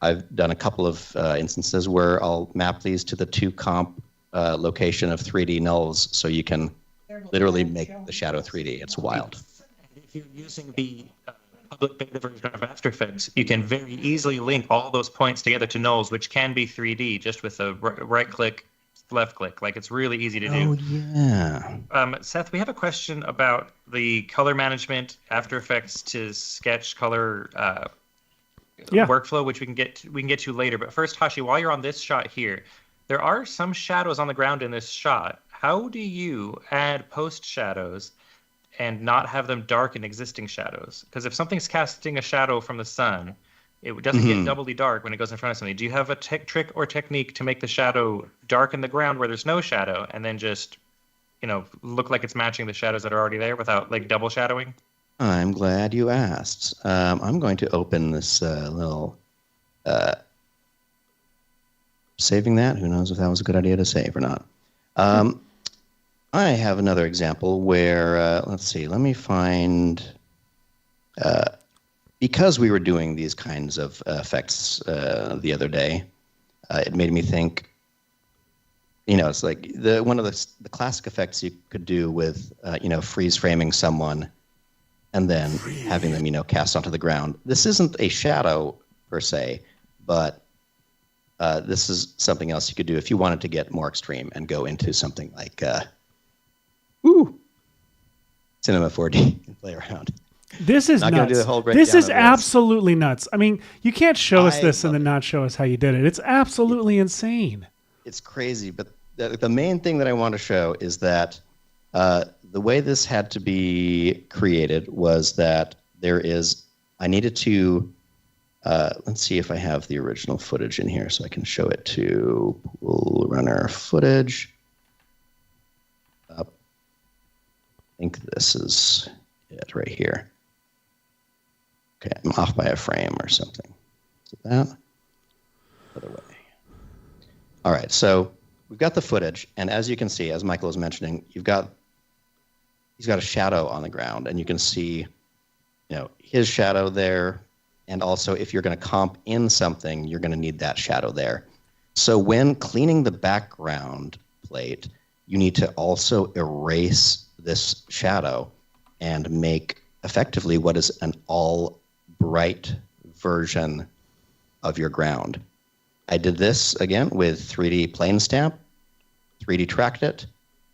I've done a couple of instances where I'll map these to the 2comp location of 3D nulls, so you can literally make the shadow 3D. It's wild. If you're using the public beta version of After Effects, you can very easily link all those points together to nulls, which can be 3D just with a right-click, left click. Like it's really easy to do. Oh yeah. Seth, we have a question about the color management, After Effects to sketch color workflow, which we can get to later. But first, Hashi, while you're on this shot here, there are some shadows on the ground in this shot. How do you add post shadows and not have them darken existing shadows? Because if something's casting a shadow from the sun, it doesn't get doubly dark when it goes in front of something. Do you have a trick or technique to make the shadow darken the ground where there's no shadow and then just, look like it's matching the shadows that are already there without like double shadowing? I'm glad you asked. I'm going to open this little... saving that. Who knows if that was a good idea to save or not. I have another example where, let's see, let me find... because we were doing these kinds of effects the other day, it made me think, it's like one of the classic effects you could do with, freeze framing someone and then having them, cast onto the ground. This isn't a shadow per se, but this is something else you could do if you wanted to get more extreme and go into something like Cinema 4D and play around. This is nuts. This is absolutely nuts. I mean, you can't show us this and then not show us how you did it. It's absolutely insane. It's crazy, but the main thing that I want to show is that the way this had to be created was that I needed to, let's see if I have the original footage in here so I can show it to Pool Runner footage. I think this is it right here. Okay, I'm off by a frame or something. Is it that? Other way. All right, so we've got the footage, and as you can see, as Michael was mentioning, he's got a shadow on the ground, and you can see, his shadow there, and also if you're going to comp in something, you're going to need that shadow there. So when cleaning the background plate, you need to also erase this shadow and make effectively what is an all bright version of your ground. I did this again with 3D plane stamp, 3D tracked it,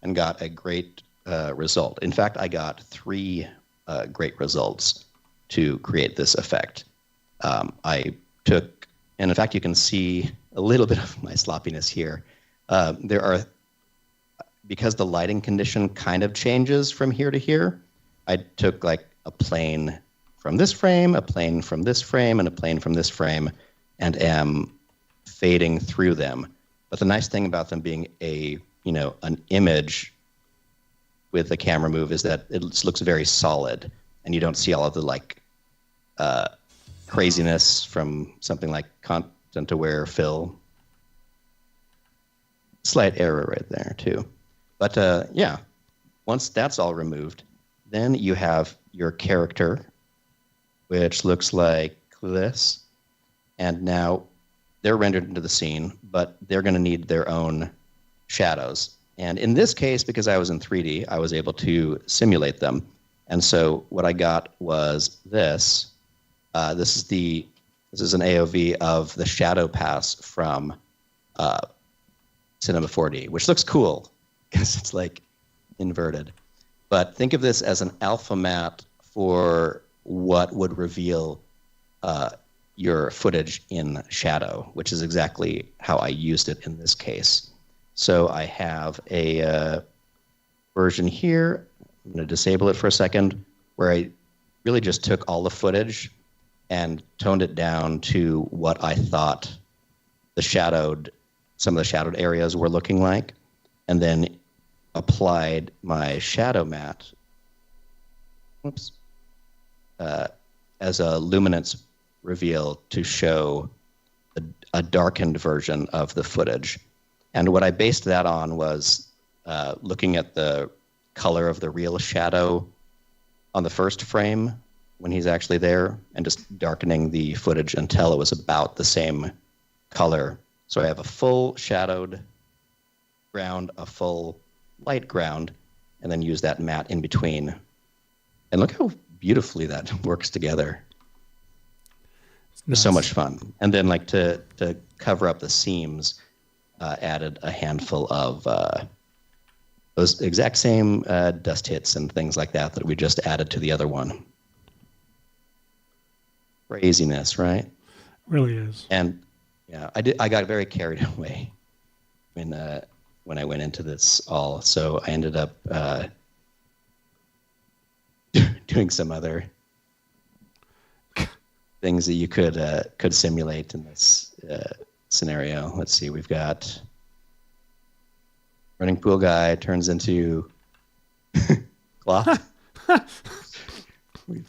and got a great result. In fact, I got 3 great results to create this effect. I took, and in fact, you can see a little bit of my sloppiness here. Because the lighting condition kind of changes from here to here, I took like a plane from this frame, a plane from this frame, and a plane from this frame, and am fading through them. But the nice thing about them being an image with the camera move is that it looks very solid, and you don't see all of the craziness from something like Content Aware Fill. Slight error right there too. But once that's all removed, then you have your character, which looks like this. And now they're rendered into the scene, but they're going to need their own shadows. And in this case, because I was in 3D, I was able to simulate them. And so what I got was this. This is an AOV of the shadow pass from Cinema 4D, which looks cool because it's like inverted. But think of this as an alpha matte for what would reveal your footage in shadow, which is exactly how I used it in this case. So I have a version here. I'm going to disable it for a second, where I really just took all the footage and toned it down to what I thought some of the shadowed areas were looking like, and then applied my shadow matte as a luminance reveal to show a darkened version of the footage. And what I based that on was looking at the color of the real shadow on the first frame when he's actually there, and just darkening the footage until it was about the same color. So I have a full shadowed ground, a full light ground, and then use that matte in between. And look how beautifully that works together. It's so much fun. And then to cover up the seams, added a handful of those exact same dust hits and things like that we just added to the other one. Craziness, right? Really is. And yeah, I got very carried away when I went into this all. So I ended up doing some other things that you could simulate in this scenario. Let's see, we've got running pool guy turns into cloth.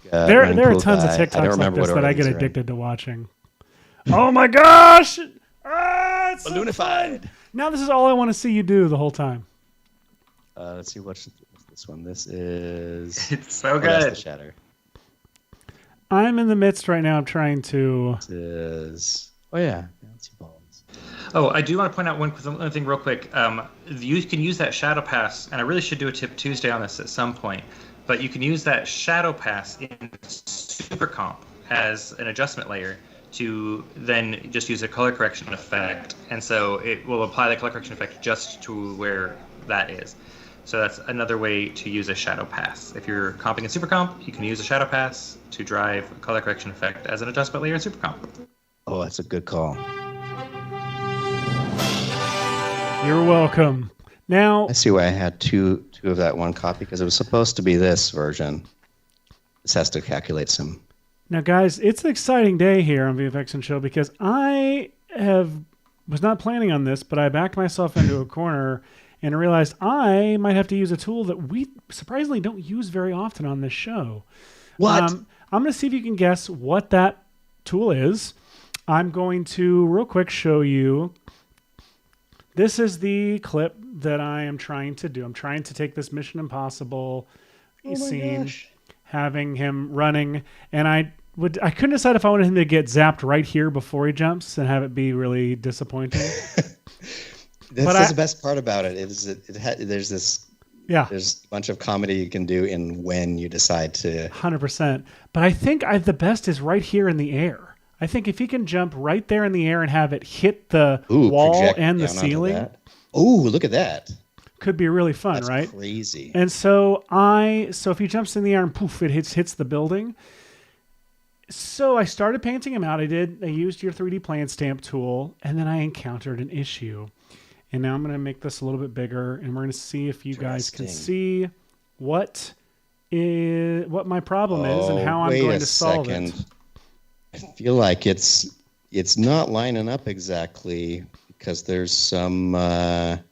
There are tons of TikToks like this that I get addicted to watching. Oh my gosh! It's so fun. Now this is all I want to see you do the whole time. Let's see what's this one. This is It's so that's good. the shatter. I'm in the midst right now of trying to. This is bouncy balls. Oh, I do want to point out one thing real quick. You can use that shadow pass, and I really should do a Tip Tuesday on this at some point. But you can use that shadow pass in Super Comp as an adjustment layer to then just use a color correction effect, and so it will apply the color correction effect just to where that is. So that's another way to use a shadow pass. If you're comping in Super Comp, you can use a shadow pass to drive a color correction effect as an adjustment layer in Super Comp. Oh, that's a good call. You're welcome. Now I see why I had two of that one copy, because it was supposed to be this version. This has to calculate some. Now, guys, it's an exciting day here on VFX and Chill because I was not planning on this, but I backed myself into a corner and realized I might have to use a tool that we surprisingly don't use very often on this show. What? I'm going to see if you can guess what that tool is. I'm going to real quick show you. This is the clip that I am trying to do. I'm trying to take this Mission Impossible scene, having him running, and I couldn't decide if I wanted him to get zapped right here before he jumps and have it be really disappointing. That's the best part about it. There's this. Yeah. There's a bunch of comedy you can do in when you decide to. 100%. But I think the best is right here in the air. I think if he can jump right there in the air and have it hit the wall and the ceiling. Oh, look at that. Could be really fun, That's right? Crazy. And so if he jumps in the air and poof, it hits the building. So I started painting him out. I used your 3D plan stamp tool, and then I encountered an issue. And now I'm going to make this a little bit bigger, and we're going to see if you guys can see what my problem is and how I'm going to solve it. I feel like it's not lining up exactly because there's some what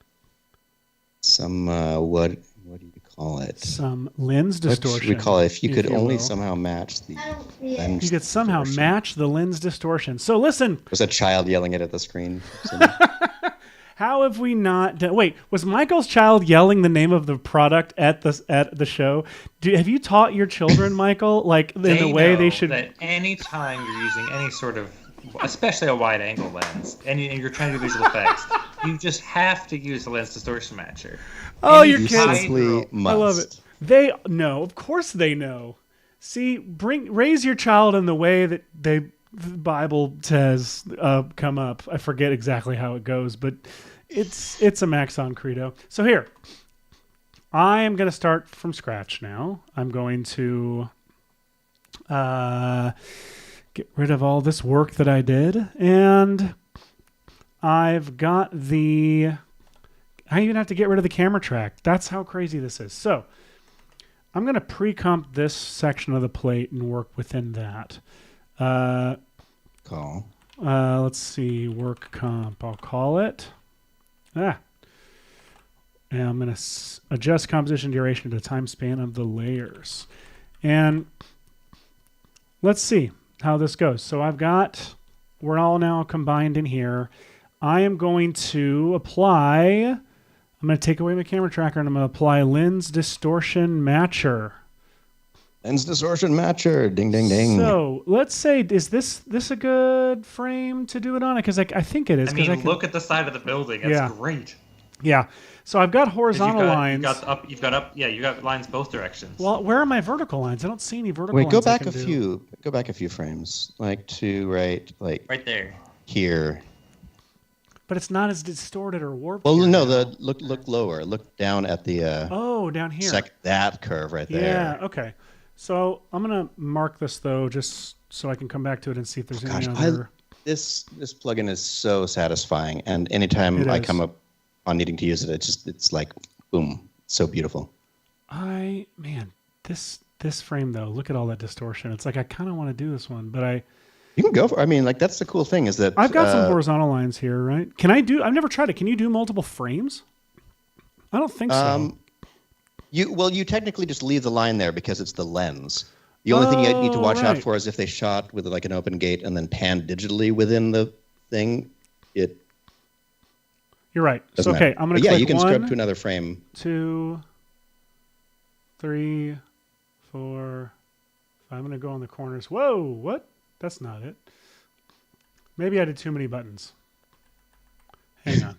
do you call it? Some lens distortion. What should we call it? If you could only somehow match the lens. You could somehow match the lens distortion. So listen. Was a child yelling it at the screen? How have we not done? Wait, was Michael's child yelling the name of the product at the show? Have you taught your children, Michael, like in the way they should? That any time you're using any sort of, especially a wide angle lens, and you're trying to do visual effects, you just have to use the lens distortion matcher. Oh, you're kidding! I love it. They know, of course they know. See, raise your child in the way that the Bible says come up. I forget exactly how it goes, but it's a Maxon credo. So here, I am going to start from scratch now. I'm going to get rid of all this work that I did, and I've got I even have to get rid of the camera track. That's how crazy this is. So I'm going to pre-comp this section of the plate and work within that. Let's see, work comp. I'll call it. And I'm going to adjust composition duration to the time span of the layers. And let's see how this goes. So we're all now combined in here. I am going to I'm going to take away my camera tracker and I'm going to apply lens distortion matcher. Lens distortion matcher. Ding, ding, ding. So let's say, is this a good frame to do it on? Because I think it is. I mean, look at the side of the building. That's great. Yeah. So I've got horizontal lines. You got lines both directions. Well, where are my vertical lines? I don't see any vertical lines. Wait, go back a few frames. Like right there. Here. But it's not as distorted or warped. Well, here no, now. look lower. Look down at the down here. that curve right there. Yeah, okay. So I'm going to mark this, though, just so I can come back to it and see if there's any other... This plugin is so satisfying, and anytime I come up on needing to use it, it's like, boom, so beautiful. This frame, though, look at all that distortion. It's like I kind of want to do this one, but You can go for. I mean, like that's the cool thing is that I've got some horizontal lines here, right? I've never tried it. Can you do multiple frames? I don't think so. You technically just leave the line there because it's the lens. The only thing you need to watch out for is if they shot with like an open gate and then panned digitally within the thing. You're right. So okay, I'm gonna. Yeah, you can scrub to another frame. 2, 3, 4, 5. I'm gonna go on the corners. Whoa, what? That's not it. Maybe I did too many buttons. Hang on.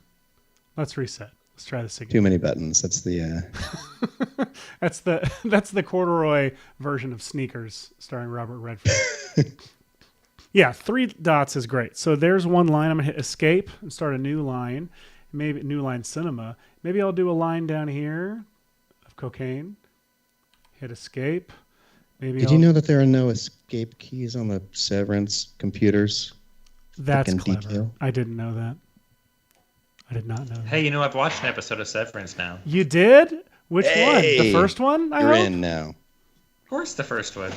Let's reset. Let's try this again. Too many buttons. That's the. that's the corduroy version of Sneakers, starring Robert Redford. Yeah, 3 dots is great. So there's one line. I'm gonna hit Escape and start a new line. Maybe new line Cinema. Maybe I'll do a line down here of cocaine. Hit Escape. Did you know that there are no escape keys on the Severance computers? That's clever. Detail? I didn't know that. I did not know that. Hey, I've watched an episode of Severance now. You did? Which one? The first one? You're in now. Of course, the first one.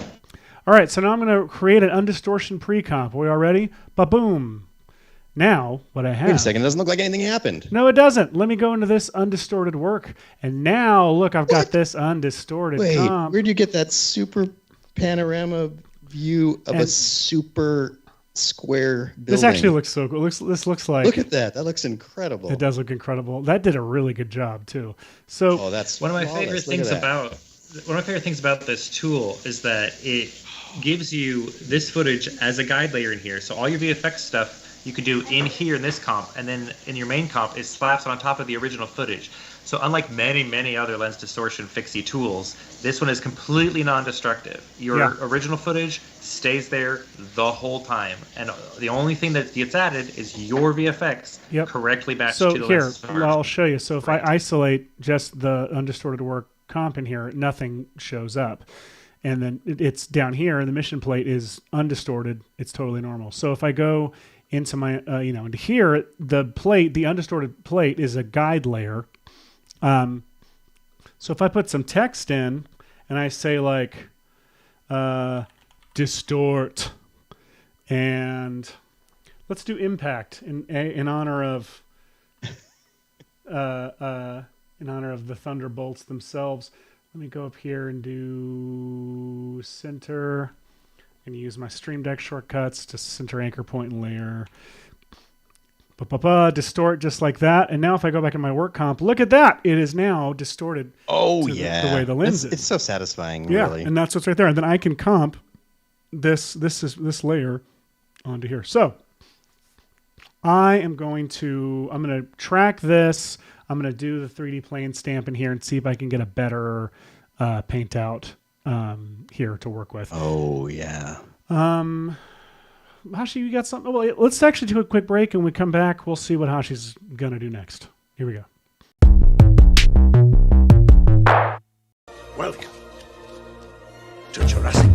All right, so now I'm going to create an undistortion pre-comp. Are we all ready? Ba-boom. Now, what I have... Wait a second, it doesn't look like anything happened. No, it doesn't. Let me go into this undistorted work. And now, look, I've got this undistorted comp. Where'd you get that super panorama view of a super square building? This actually looks so cool. This looks like... Look at that. That looks incredible. It does look incredible. That did a really good job, too. So, that's one of my favorite things about this tool is that it gives you this footage as a guide layer in here. So all your VFX stuff you could do in here in this comp, and then in your main comp, it slaps on top of the original footage. So unlike many, many other lens distortion fixie tools, this one is completely non-destructive. Your original footage stays there the whole time, and the only thing that gets added is your VFX correctly matched to the lens. So here, I'll show you. So if I isolate just the undistorted work comp in here, nothing shows up. And then it's down here, and the mission plate is undistorted. It's totally normal. So if I go into my, into here, the undistorted plate is a guide layer. So if I put some text in and I say like, distort, and let's do impact in honor of, the Thunderbolts themselves. Let me go up here and do center. I'm going to use my Stream Deck shortcuts to center, anchor, point, and layer. Distort just like that. And now if I go back in my work comp, look at that. It is now distorted the way the lens is. It's so satisfying, yeah, really. And that's what's right there. And then I can comp this layer onto here. So I'm going to track this. I'm going to do the 3D plane stamp in here and see if I can get a better paint out here to work with. Oh, yeah. Hashi, you got something? Well, let's actually do a quick break, and when we come back, we'll see what Hashi's going to do next. Here we go. Welcome to Jurassic.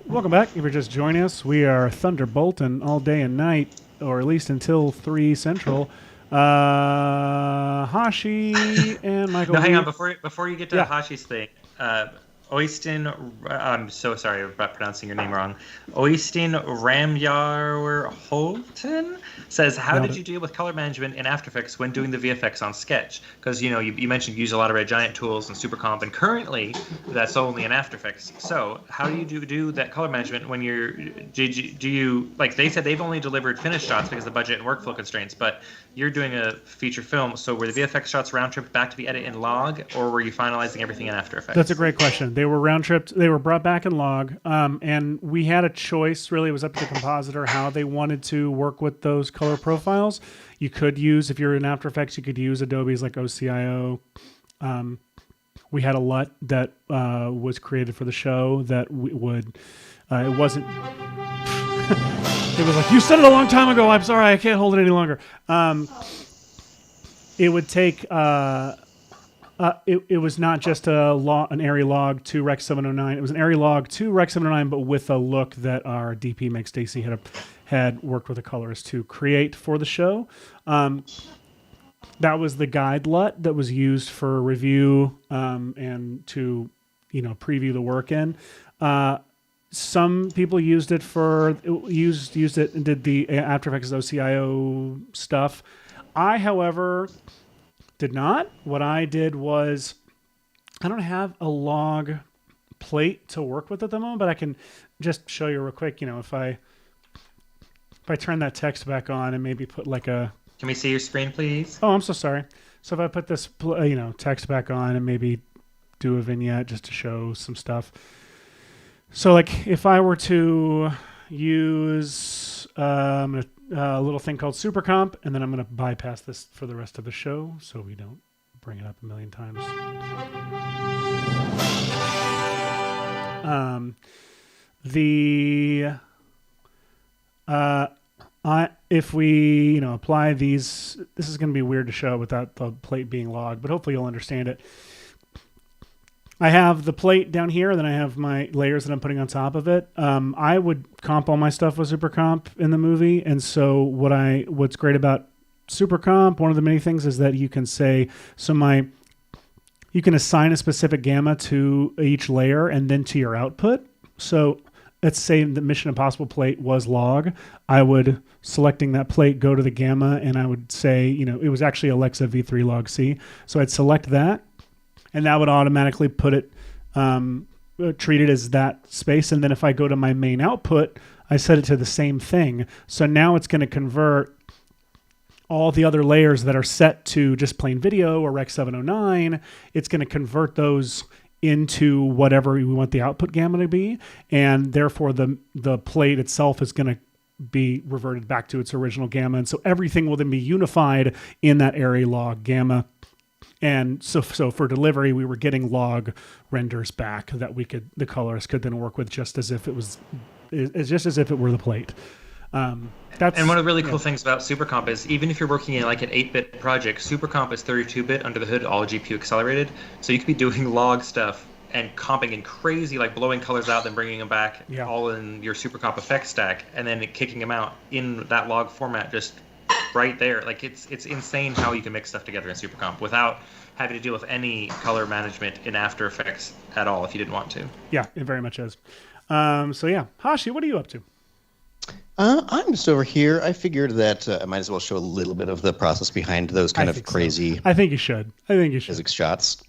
Welcome back. If you're just joining us, we are Thunderbolting all day and night, or at least until 3 Central. Hashi and Michael. No, hang on. Before you get to Hashi's thing, Oystin, I'm so sorry about pronouncing your name wrong. Oystin Ramyar Holton says, how did you deal with color management in After Effects when doing the VFX on Sketch? Because, you mentioned you use a lot of Red Giant tools and Super Comp, and currently that's only in After Effects. So how do you do that color management when do you, like they said they've only delivered finished shots because of the budget and workflow constraints, but you're doing a feature film, so were the VFX shots round-tripped back to be edited in log, or were you finalizing everything in After Effects? That's a great question. They were round-tripped. They were brought back in log, and we had a choice. Really, it was up to the compositor how they wanted to work with those color profiles. You could use, if you're in After Effects, you could use Adobe's like OCIO, we had a LUT that was created for the show that would it wasn't it was like, you said it a long time ago, I'm sorry, I can't hold it any longer. It would take it was not just an area log to Rec 709. It was an area log to Rec 709, but with a look that our DP Meg Stacy had worked with a colorist to create for the show. That was the guide LUT that was used for review and to preview the work in. Some people used it and did the After Effects OCIO stuff. I, however, did not. What I did was, I don't have a log plate to work with at the moment, but I can just show you real quick. If I turn that text back on and maybe put like a... Can we see your screen, please? Oh, I'm so sorry. So if I put this, text back on and maybe do a vignette just to show some stuff. So like if I were to use a little thing called Super Comp, and then I'm going to bypass this for the rest of the show so we don't bring it up a million times. If we apply these, this is going to be weird to show without the plate being logged, but hopefully you'll understand it. I have the plate down here, then I have my layers that I'm putting on top of it. I would comp all my stuff with Super Comp in the movie, and so what's great about Super Comp, one of the many things is that you can say, you can assign a specific gamma to each layer and then to your output. So let's say the Mission Impossible plate was log. I would, selecting that plate, go to the gamma, and I would say, it was actually Alexa V3 log C. So I'd select that, and that would automatically put it, treat it as that space. And then if I go to my main output, I set it to the same thing. So now it's going to convert all the other layers that are set to just plain video or Rec 709. It's going to convert those into whatever we want the output gamma to be. And therefore the plate itself is going to be reverted back to its original gamma. And so everything will then be unified in that area log gamma. And so for delivery, we were getting log renders back that the colorist could then work with just as if it were the plate. And one of the really cool things about SuperComp is even if you're working in like an 8-bit project, SuperComp is 32-bit under the hood, all GPU accelerated. So you could be doing log stuff and comping in crazy, like blowing colors out, then bringing them back all in your SuperComp effects stack, and then kicking them out in that log format just right there. Like it's insane how you can mix stuff together in SuperComp without having to deal with any color management in After Effects at all if you didn't want to. Yeah, it very much is. Hashi, what are you up to? I'm just over here. I figured that I might as well show a little bit of the process behind those kind of crazy. I think you should. Physics shots.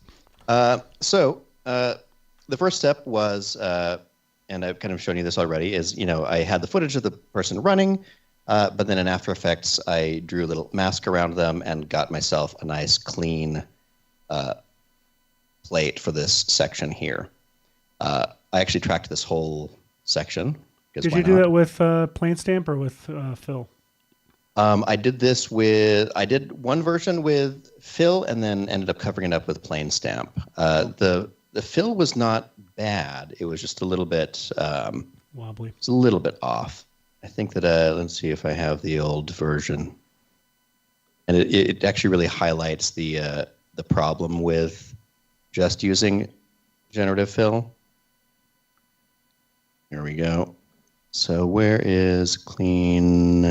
So the first step was, and I've kind of shown you this already, is I had the footage of the person running, but then in After Effects I drew a little mask around them and got myself a nice clean plate for this section here. I actually tracked this whole section. Did you do that with Plane Stamp or with Phil? I did one version with Phil and then ended up covering it up with Plane Stamp. The Phil was not bad. It was just a little bit wobbly. It's a little bit off. I think that let's see if I have the old version, and it actually really highlights the problem with just using generative fill. Here we go. So where is clean?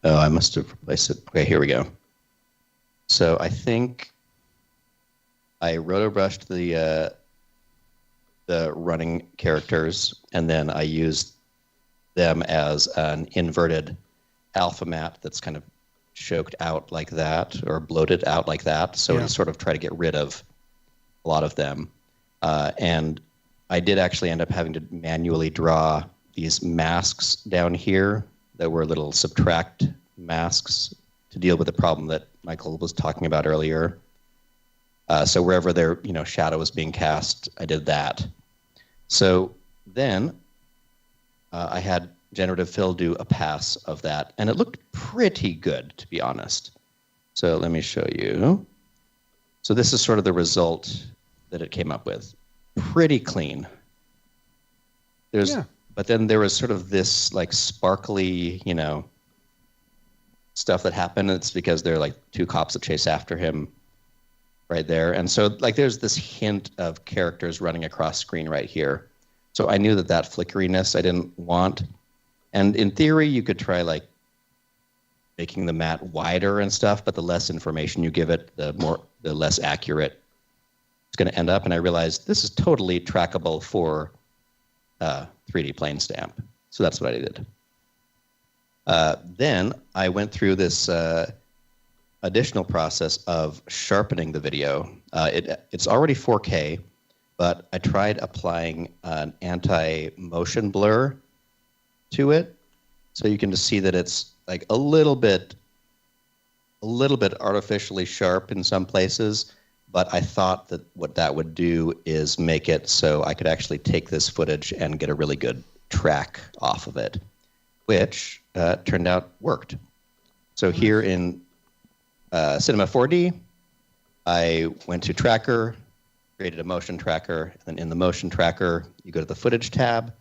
I must have replaced it. Okay, here we go. So I think I roto-brushed the running characters, and then I used them as an inverted alpha matte that's kind of choked out like that or bloated out like that. So to sort of try to get rid of a lot of them. And I did actually end up having to manually draw these masks down here that were little subtract masks to deal with the problem that Michael was talking about earlier. So wherever their shadow was being cast, I did that. So then I had generative fill do a pass of that, and it looked pretty good, to be honest. So let me show you. So this is sort of the result that it came up with. Pretty clean. But then there was sort of this like sparkly, stuff that happened. It's because there are like two cops that chase after him right there. And so like there's this hint of characters running across screen right here. So I knew that flickeriness I didn't want. And in theory, you could try like making the matte wider and stuff, but the less information you give it, the less accurate it's going to end up. And I realized this is totally trackable for 3D plane stamp. So that's what I did. Then I went through this additional process of sharpening the video. It's already 4K, but I tried applying an anti-motion blur to it. So you can just see that it's like a little bit artificially sharp in some places, but I thought that what that would do is make it so I could actually take this footage and get a really good track off of it, which turned out worked. So here in Cinema 4D, I went to Tracker, created a motion tracker, and then in the motion tracker, you go to the Footage tab,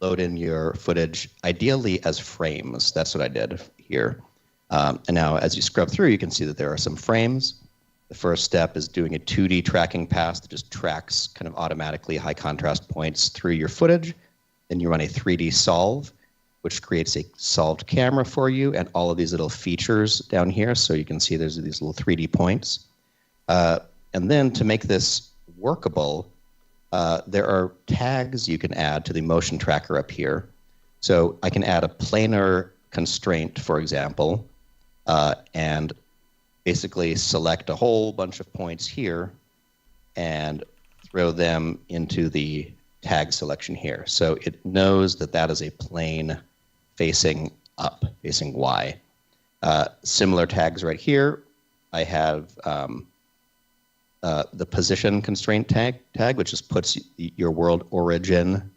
load in your footage, ideally as frames. That's what I did here. And now as you scrub through, you can see that there are some frames. The first step is doing a 2D tracking pass that just tracks kind of automatically high contrast points through your footage. Then you run a 3D solve, which creates a solved camera for you and all of these little features down here. So you can see there's these little 3D points. And then to make this workable, there are tags you can add to the motion tracker up here. So I can add a planar constraint, for example, and basically select a whole bunch of points here and throw them into the tag selection here. So it knows that that is a plane facing up, facing Y. Similar tags right here. I have the position constraint tag, which just puts your world origin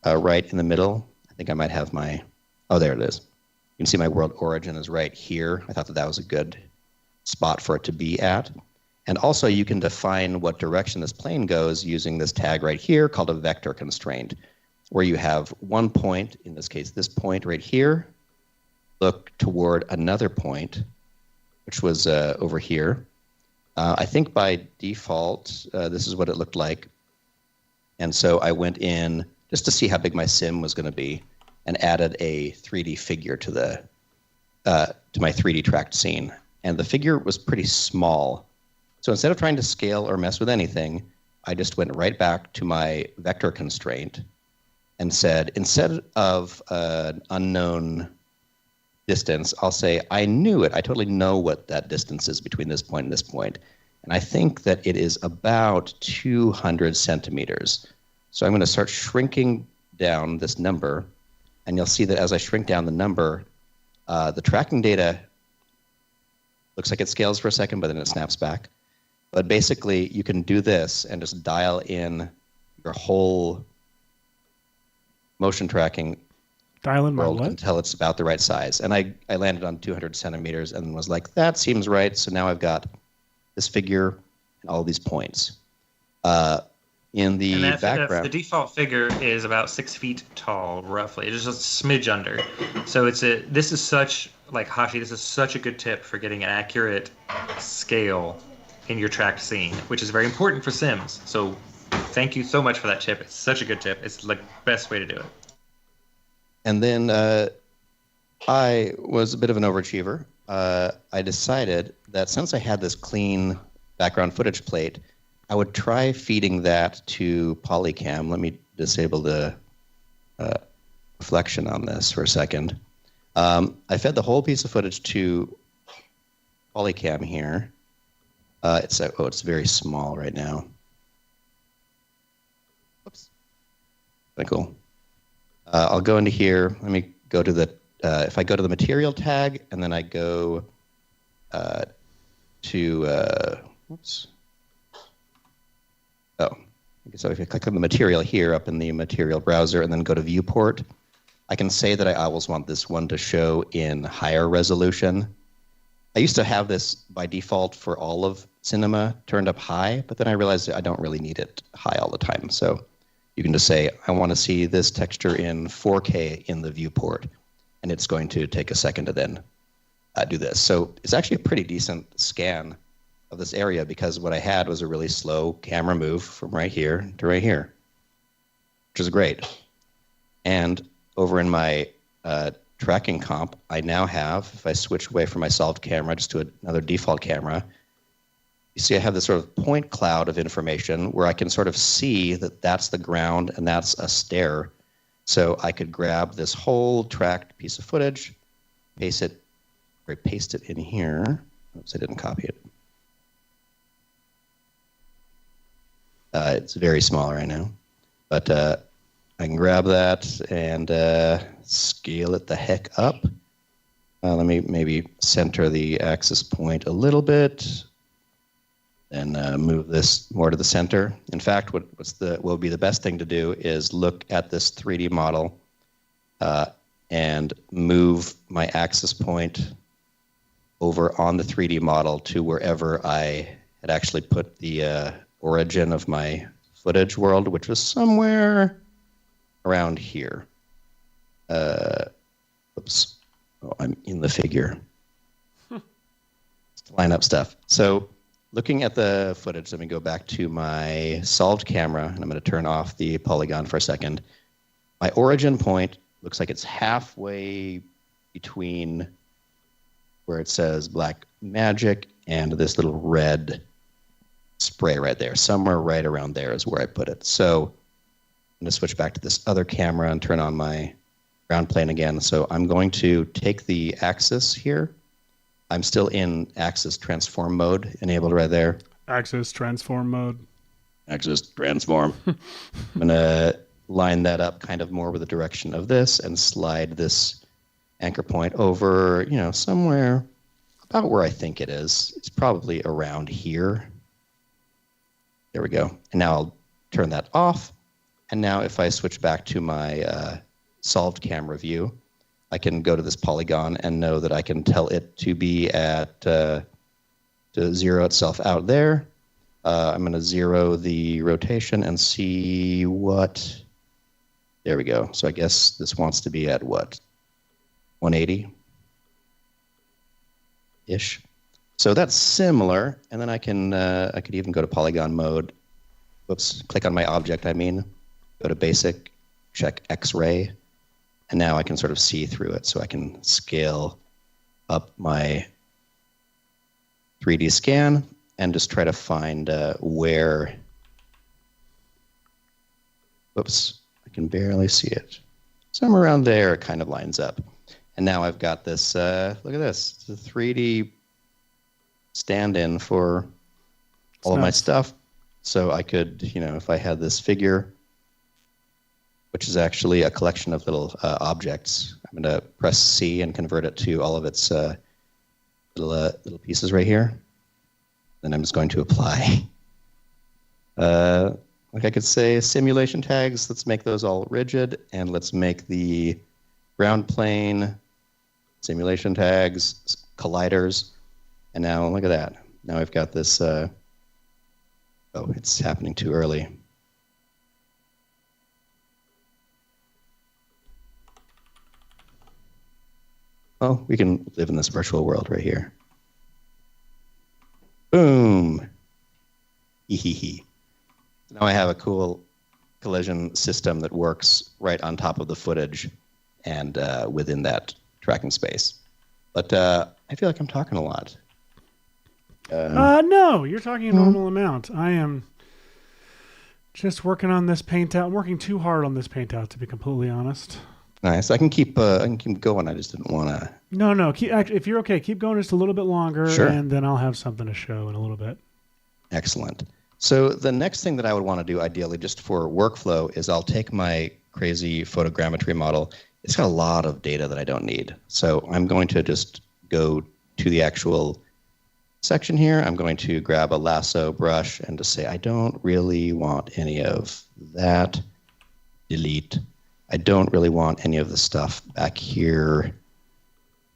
right in the middle. I think I might have my, oh, there it is. You can see my world origin is right here. I thought that was a good spot for it to be at. And also you can define what direction this plane goes using this tag right here called a vector constraint, where you have one point, in this case, this point right here, look toward another point, which was over here. I think by default, this is what it looked like. And so I went in just to see how big my sim was going to be and added a 3D figure to the to my 3D tracked scene. And the figure was pretty small. So instead of trying to scale or mess with anything, I just went right back to my vector constraint and said, instead of an unknown distance, I'll say, I knew it. I totally know what that distance is between this point and this point. And I think that it is about 200 centimeters. So I'm going to start shrinking down this number. And you'll see that as I shrink down the number, the tracking data looks like it scales for a second, but then it snaps back. But basically, you can do this and just dial in your whole motion tracking world until it's about the right size. And I landed on 200 centimeters and was like, that seems right. So now I've got this figure and all these points. In the background, the default figure is about 6 feet tall, roughly. It's just a smidge under. So this is such, like Hashi, this is such a good tip for getting an accurate scale in your tracked scene, which is very important for Sims. So thank you so much for that tip. It's such a good tip. It's like the best way to do it. And then I was a bit of an overachiever. I decided that since I had this clean background footage plate, I would try feeding that to Polycam. Let me disable the reflection on this for a second. I fed the whole piece of footage to Polycam here. It's very small right now. Oops. Very cool. I'll go into here. Let me go to the, if I go to the material tag and then I go to, whoops. Oh, so if I click on the material here up in the material browser and then go to viewport, I can say that I always want this one to show in higher resolution. I used to have this by default for all of cinema turned up high, but then I realized I don't really need it high all the time. So you can just say, I want to see this texture in 4K in the viewport, and it's going to take a second to then do this. So it's actually a pretty decent scan of this area because what I had was a really slow camera move from right here to right here, which is great. And over in my tracking comp, I now have, if I switch away from my solved camera just to another default camera, you see I have this sort of point cloud of information where I can sort of see that that's the ground and that's a stair. So I could grab this whole tracked piece of footage, paste it in here. Oops, I didn't copy it. It's very small right now, but I can grab that and scale it the heck up. Let me maybe center the axis point a little bit, and move this more to the center. In fact, what will be the best thing to do is look at this 3D model and move my axis point over on the 3D model to wherever I had actually put the origin of my footage world, which was somewhere around here. Oops. Oh, I'm in the figure. Just to line up stuff. So looking at the footage, let me go back to my solved camera, and I'm going to turn off the polygon for a second. My origin point looks like it's halfway between where it says black magic and this little red spray right there. Somewhere right around there is where I put it. So I'm going to switch back to this other camera and turn on my ground plane again. So I'm going to take the axis here. I'm still in axis transform mode enabled right there. Axis transform mode. Axis transform. I'm going to line that up kind of more with the direction of this and slide this anchor point over, somewhere about where I think it is. It's probably around here. There we go. And now I'll turn that off. And now if I switch back to my solved camera view, I can go to this polygon and know that I can tell it to be at to zero itself out there. I'm going to zero the rotation and see what. There we go. So I guess this wants to be at what? 180-ish. So that's similar. And then I could even go to polygon mode. Whoops, click on my object, go to basic, check X-ray. And now I can sort of see through it. So I can scale up my 3D scan and just try to find where, whoops, I can barely see it. Somewhere around there it kind of lines up. And now I've got this, look at this, it's a 3D stand-in for all of my stuff. So I could, if I had this figure, which is actually a collection of little objects, I'm going to press C and convert it to all of its little pieces right here. Then I'm just going to apply. Like I could say simulation tags, let's make those all rigid, and let's make the ground plane simulation tags, colliders, and now look at that. Now I've got this, oh, it's happening too early. Well, we can live in this virtual world right here. Boom. Hee. Now I have a cool collision system that works right on top of the footage and within that tracking space. But I feel like I'm talking a lot. No, you're talking a normal amount. I am just working on this paint out. I'm working too hard on this paint out, to be completely honest. Nice. I can keep going. I just didn't want to. No. If you're okay, keep going just a little bit longer, Sure. And then I'll have something to show in a little bit. Excellent. So the next thing that I would want to do, ideally, just for workflow, is I'll take my crazy photogrammetry model. It's got a lot of data that I don't need. So I'm going to just go to the actual section here. I'm going to grab a lasso brush and just say, I don't really want any of that. Delete. I don't really want any of the stuff back here,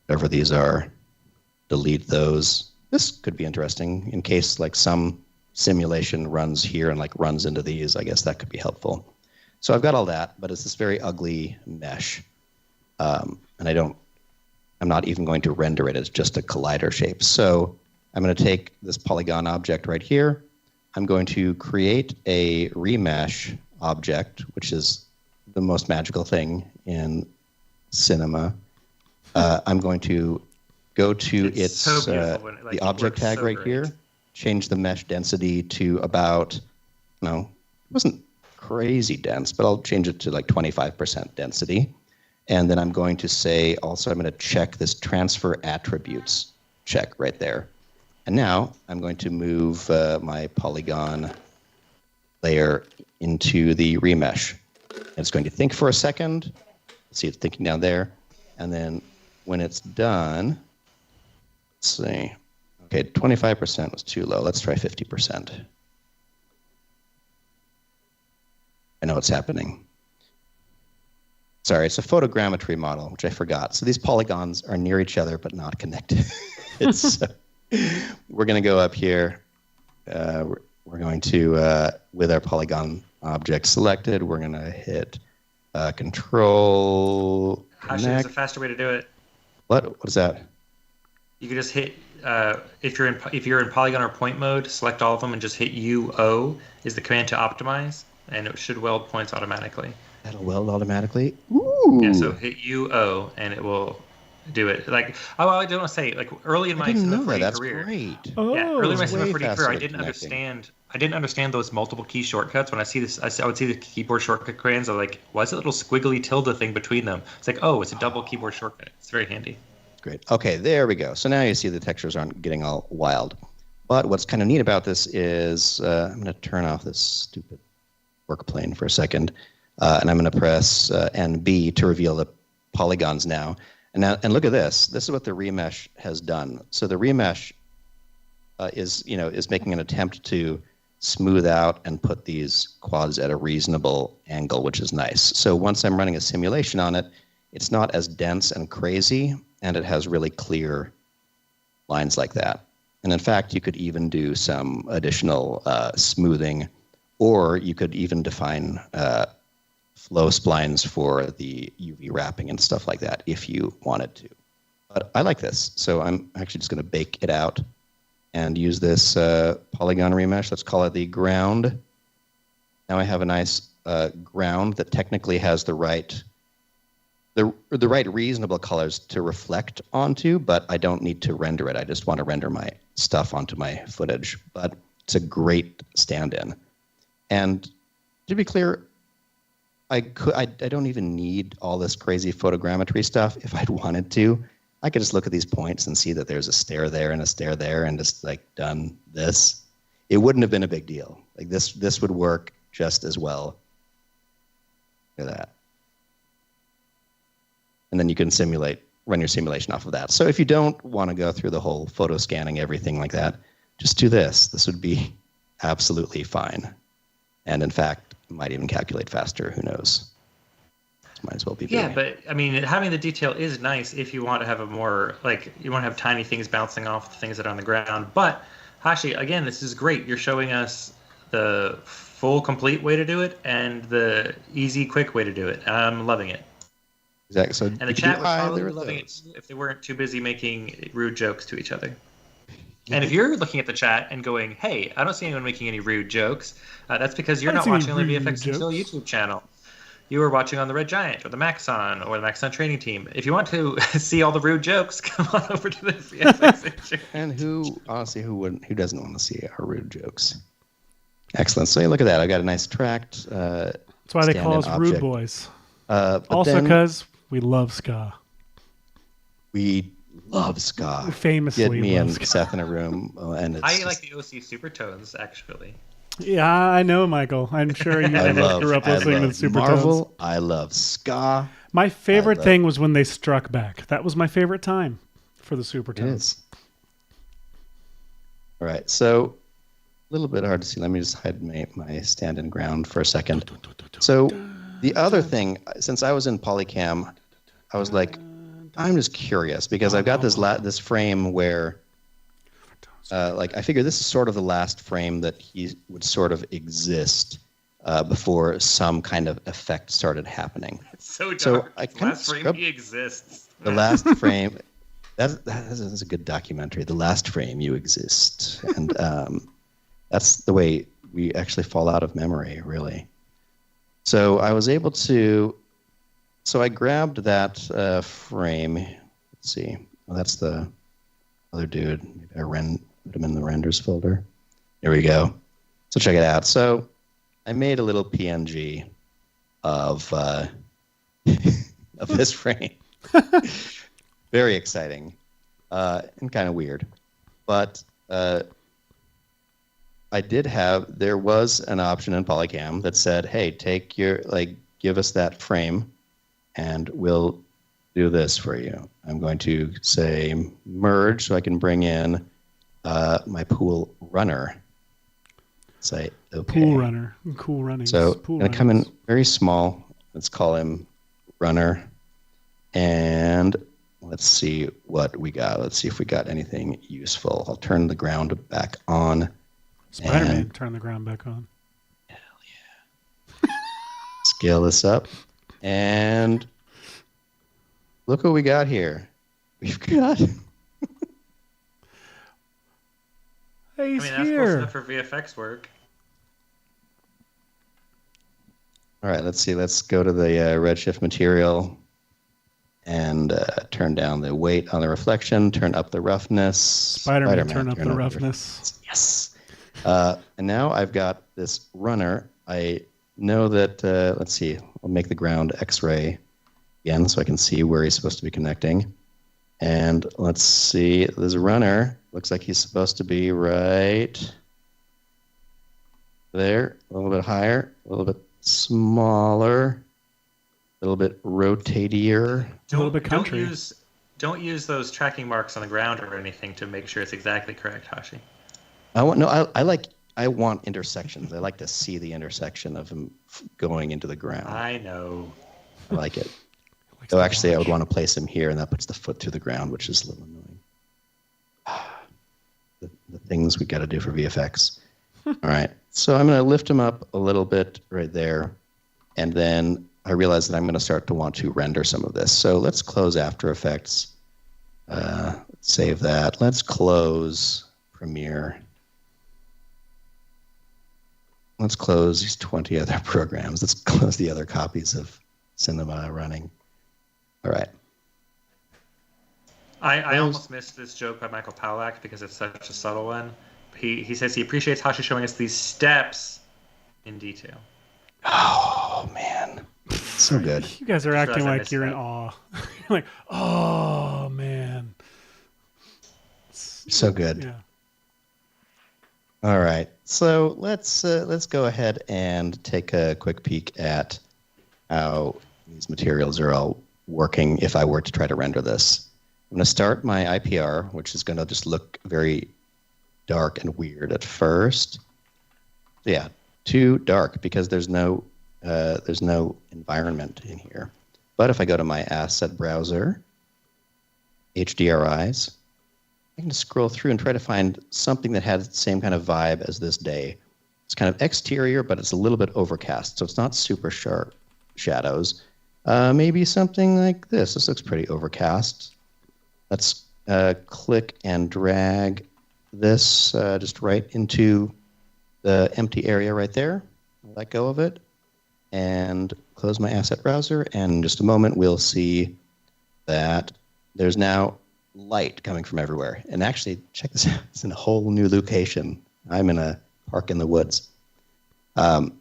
whatever these are. delete those. This could be interesting in case like some simulation runs here and like runs into these. I guess that could be helpful. So I've got all that, but it's this very ugly mesh. And I'm not even going to render it. It's just a collider shape. So I'm going to take this polygon object right here. I'm going to create a remesh object, which is the most magical thing in cinema. I'm going to go to the object tag right here, change the mesh density to about, it wasn't crazy dense, but I'll change it to like 25% density. And then I'm going to say, also, I'm going to check this transfer attributes check right there. And now I'm going to move my polygon layer into the remesh. And it's going to think for a second. See, it's thinking down there. And then when it's done, let's see. Okay, 25% was too low. Let's try 50%. I know what's happening. Sorry, it's a photogrammetry model, which I forgot. So these polygons are near each other, but not connected. We're going to go up here. We're going to, with our polygon object selected, we're going to hit Control. Actually, there's a faster way to do it. What is that? You can just hit if you're in polygon or point mode, select all of them and just hit UO is the command to optimize, and it should weld points automatically. That'll weld automatically. Ooh. Yeah, so hit UO and it will do it. Like, I don't want to say, like, early in my Cinema 4D career. Great. Early in my Cinema 4D career, I didn't connecting. understand those multiple key shortcuts. When I see this, I would see the keyboard shortcut commands. I'm like, why is it a little squiggly tilde thing between them? It's like, oh, it's a double keyboard shortcut. It's very handy. Great. Okay, there we go. So now you see the textures aren't getting all wild. But what's kind of neat about this is I'm going to turn off this stupid work plane for a second. And I'm going to press NB to reveal the polygons now. And look at this. This is what the remesh has done. So the remesh is making an attempt to smooth out and put these quads at a reasonable angle, which is nice. So once I'm running a simulation on it, it's not as dense and crazy, and it has really clear lines like that. And in fact, you could even do some additional smoothing, or you could even define flow splines for the UV wrapping and stuff like that if you wanted to. But I like this, so I'm actually just going to bake it out and use this polygon remesh. Let's call it the ground. Now I have a nice ground that technically has the right reasonable colors to reflect onto, but I don't need to render it. I just want to render my stuff onto my footage. But it's a great stand-in. And to be clear, I don't even need all this crazy photogrammetry stuff. If I'd wanted to, I could just look at these points and see that there's a stair there and a stair there and just like done this. It wouldn't have been a big deal. Like this would work just as well. Look at that. And then you can run your simulation off of that. So if you don't want to go through the whole photo scanning, everything like that, just do this. This would be absolutely fine. And in fact, it might even calculate faster. Who knows? Might as well be. Yeah, but I mean, having the detail is nice if you want to have a more, like, you want to have tiny things bouncing off the things that are on the ground. But Hashi, again, this is great. You're showing us the full, complete way to do it and the easy, quick way to do it. I'm loving it. Exactly. So and the chat would probably be loving it if they weren't too busy making rude jokes to each other. And if you're looking at the chat and going, hey, I don't see anyone making any rude jokes, that's because you're not watching on the VFX and Chill YouTube channel. You were watching on the Red Giant or the Maxon or the Maxon training team. If you want to see all the rude jokes, come on over to the VFX and Chill. And who doesn't want to see our rude jokes? Excellent. So look at that. I got a nice tract. That's why they call us rude boys. Also because we love ska. We love ska. Famously, get me and Seth in a room, and it's I like the OC Supertones actually. Yeah, I know, Michael. I'm sure you grew up listening to the Supertones. Marvel. I love ska. My favorite thing was when they struck back. That was my favorite time for the Supertones. It is. All right, so a little bit hard to see. Let me just hide my stand-in ground for a second. So the other thing, since I was in Polycam, I was like, I'm just curious because I've got this frame where, I figure this is sort of the last frame that he would sort of exist before some kind of effect started happening. It's so dark. So I kind last frame he exists. The last frame. That's a good documentary. The last frame you exist, and that's the way we actually fall out of memory, really. So I was able to. So I grabbed that frame. Let's see. Well, that's the other dude. Maybe I put him in the renders folder. Here we go. So check it out. So I made a little PNG of of this frame. Very exciting and kind of weird. But there was an option in Polycam that said, hey, give us that frame and we'll do this for you. I'm going to say merge so I can bring in my pool runner. Say, okay. Pool runner. Cool running. So I'm going to come in very small. Let's call him runner. And let's see what we got. Let's see if we got anything useful. I'll turn the ground back on. Spider-Man, turn the ground back on. Hell yeah. Scale this up. And look what we got here. We've got... Hey, he's that's close here. enough for VFX work. All right, let's see. Let's go to the redshift material and turn down the weight on the reflection, turn up the roughness. Spider-Man, turn up the roughness. Yes. And now I've got this runner. I know that, let's see, I'll make the ground X-ray again so I can see where he's supposed to be connecting. And let's see, this runner looks like he's supposed to be right there, a little bit higher, a little bit smaller, a little bit rotatier. A little bit country. Don't use those tracking marks on the ground or anything to make sure it's exactly correct, Hashi. I want intersections. I like to see the intersection of him going into the ground. I know. I like it. So actually, I would want to place him here, and that puts the foot through the ground, which is a little annoying. The things we got to do for VFX. All right. So I'm going to lift him up a little bit right there, and then I realize that I'm going to start to want to render some of this. So let's close After Effects. Save that. Let's close Premiere. Let's close these 20 other programs. Let's close the other copies of Cinema running. All right. I almost missed this joke by Michael Pawlak because it's such a subtle one. He says he appreciates Hashi showing us these steps in detail. Oh, man. So good. You guys are acting like you're in awe. You're like, oh, man. So good. Yeah. All right. So let's go ahead and take a quick peek at how these materials are all working if I were to try to render this. I'm going to start my IPR, which is going to just look very dark and weird at first. Yeah, too dark because there's no environment in here. But if I go to my asset browser, HDRIs, I can just scroll through and try to find something that has the same kind of vibe as this day. It's kind of exterior, but it's a little bit overcast, so it's not super sharp shadows. Maybe something like this. This looks pretty overcast. Let's click and drag this just right into the empty area right there. Let go of it and close my asset browser. And in just a moment, we'll see that there's now light coming from everywhere. And actually, check this out. It's in a whole new location. I'm in a park in the woods. I'm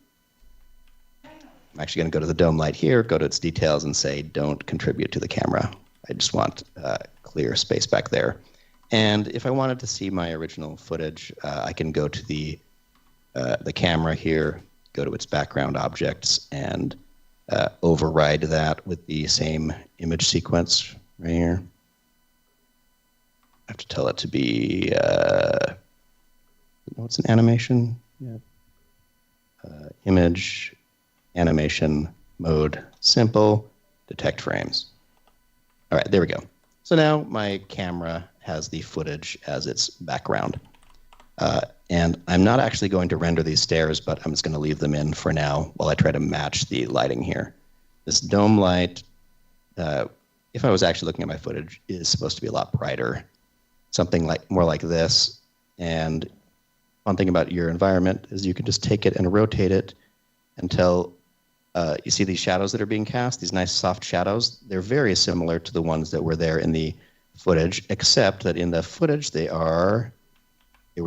actually going to go to the dome light here, go to its details, and say, don't contribute to the camera. I just want clear space back there. And if I wanted to see my original footage, I can go to the camera here, go to its background objects, and override that with the same image sequence right here. I have to tell it to be, what's an animation? Yeah. Image, animation, mode, simple, detect frames. All right, there we go. So now my camera has the footage as its background. And I'm not actually going to render these stairs, but I'm just going to leave them in for now while I try to match the lighting here. This dome light, if I was actually looking at my footage, is supposed to be a lot brighter. Something like more like this. And one thing about your environment is you can just take it and rotate it until you see these shadows that are being cast, these nice soft shadows. They're very similar to the ones that were there in the footage, except that in the footage they were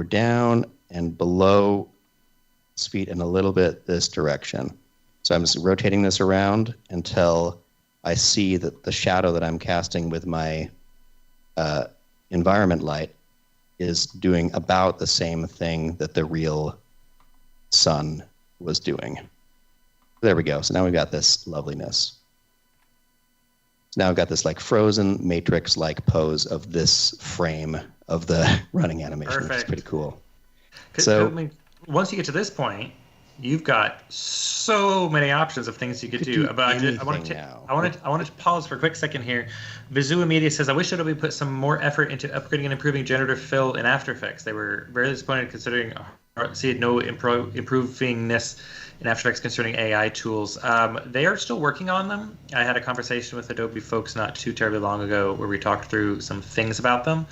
down and below his feet and a little bit this direction. So I'm just rotating this around until I see that the shadow that I'm casting with my environment light is doing about the same thing that the real sun was doing. There we go. So now we've got this loveliness. So now I've got this like frozen matrix-like pose of this frame of the running animation. Perfect. Which is pretty cool. So I mean, once you get to this point, you've got so many options of things you could do. But I wanted to pause for a quick second here. Vizua Media says, I wish Adobe put some more effort into upgrading and improving generative fill in After Effects. They were very disappointed considering no improvingness in After Effects concerning AI tools. They are still working on them. I had a conversation with Adobe folks not too terribly long ago where we talked through some things about them.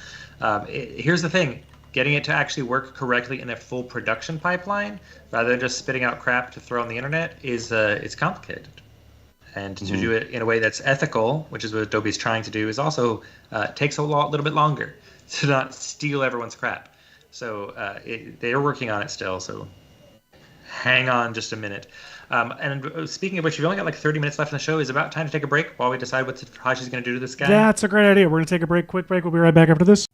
Here's the thing. Getting it to actually work correctly in a full production pipeline, rather than just spitting out crap to throw on the internet, is it's complicated. And to do it in a way that's ethical, which is what Adobe's trying to do, is also takes a little bit longer to not steal everyone's crap. So they are working on it still. So hang on just a minute. And speaking of which, we've only got like 30 minutes left in the show. Is it about time to take a break while we decide what Hashi's going to do to this guy? That's a great idea. We're going to take a break, quick break. We'll be right back after this.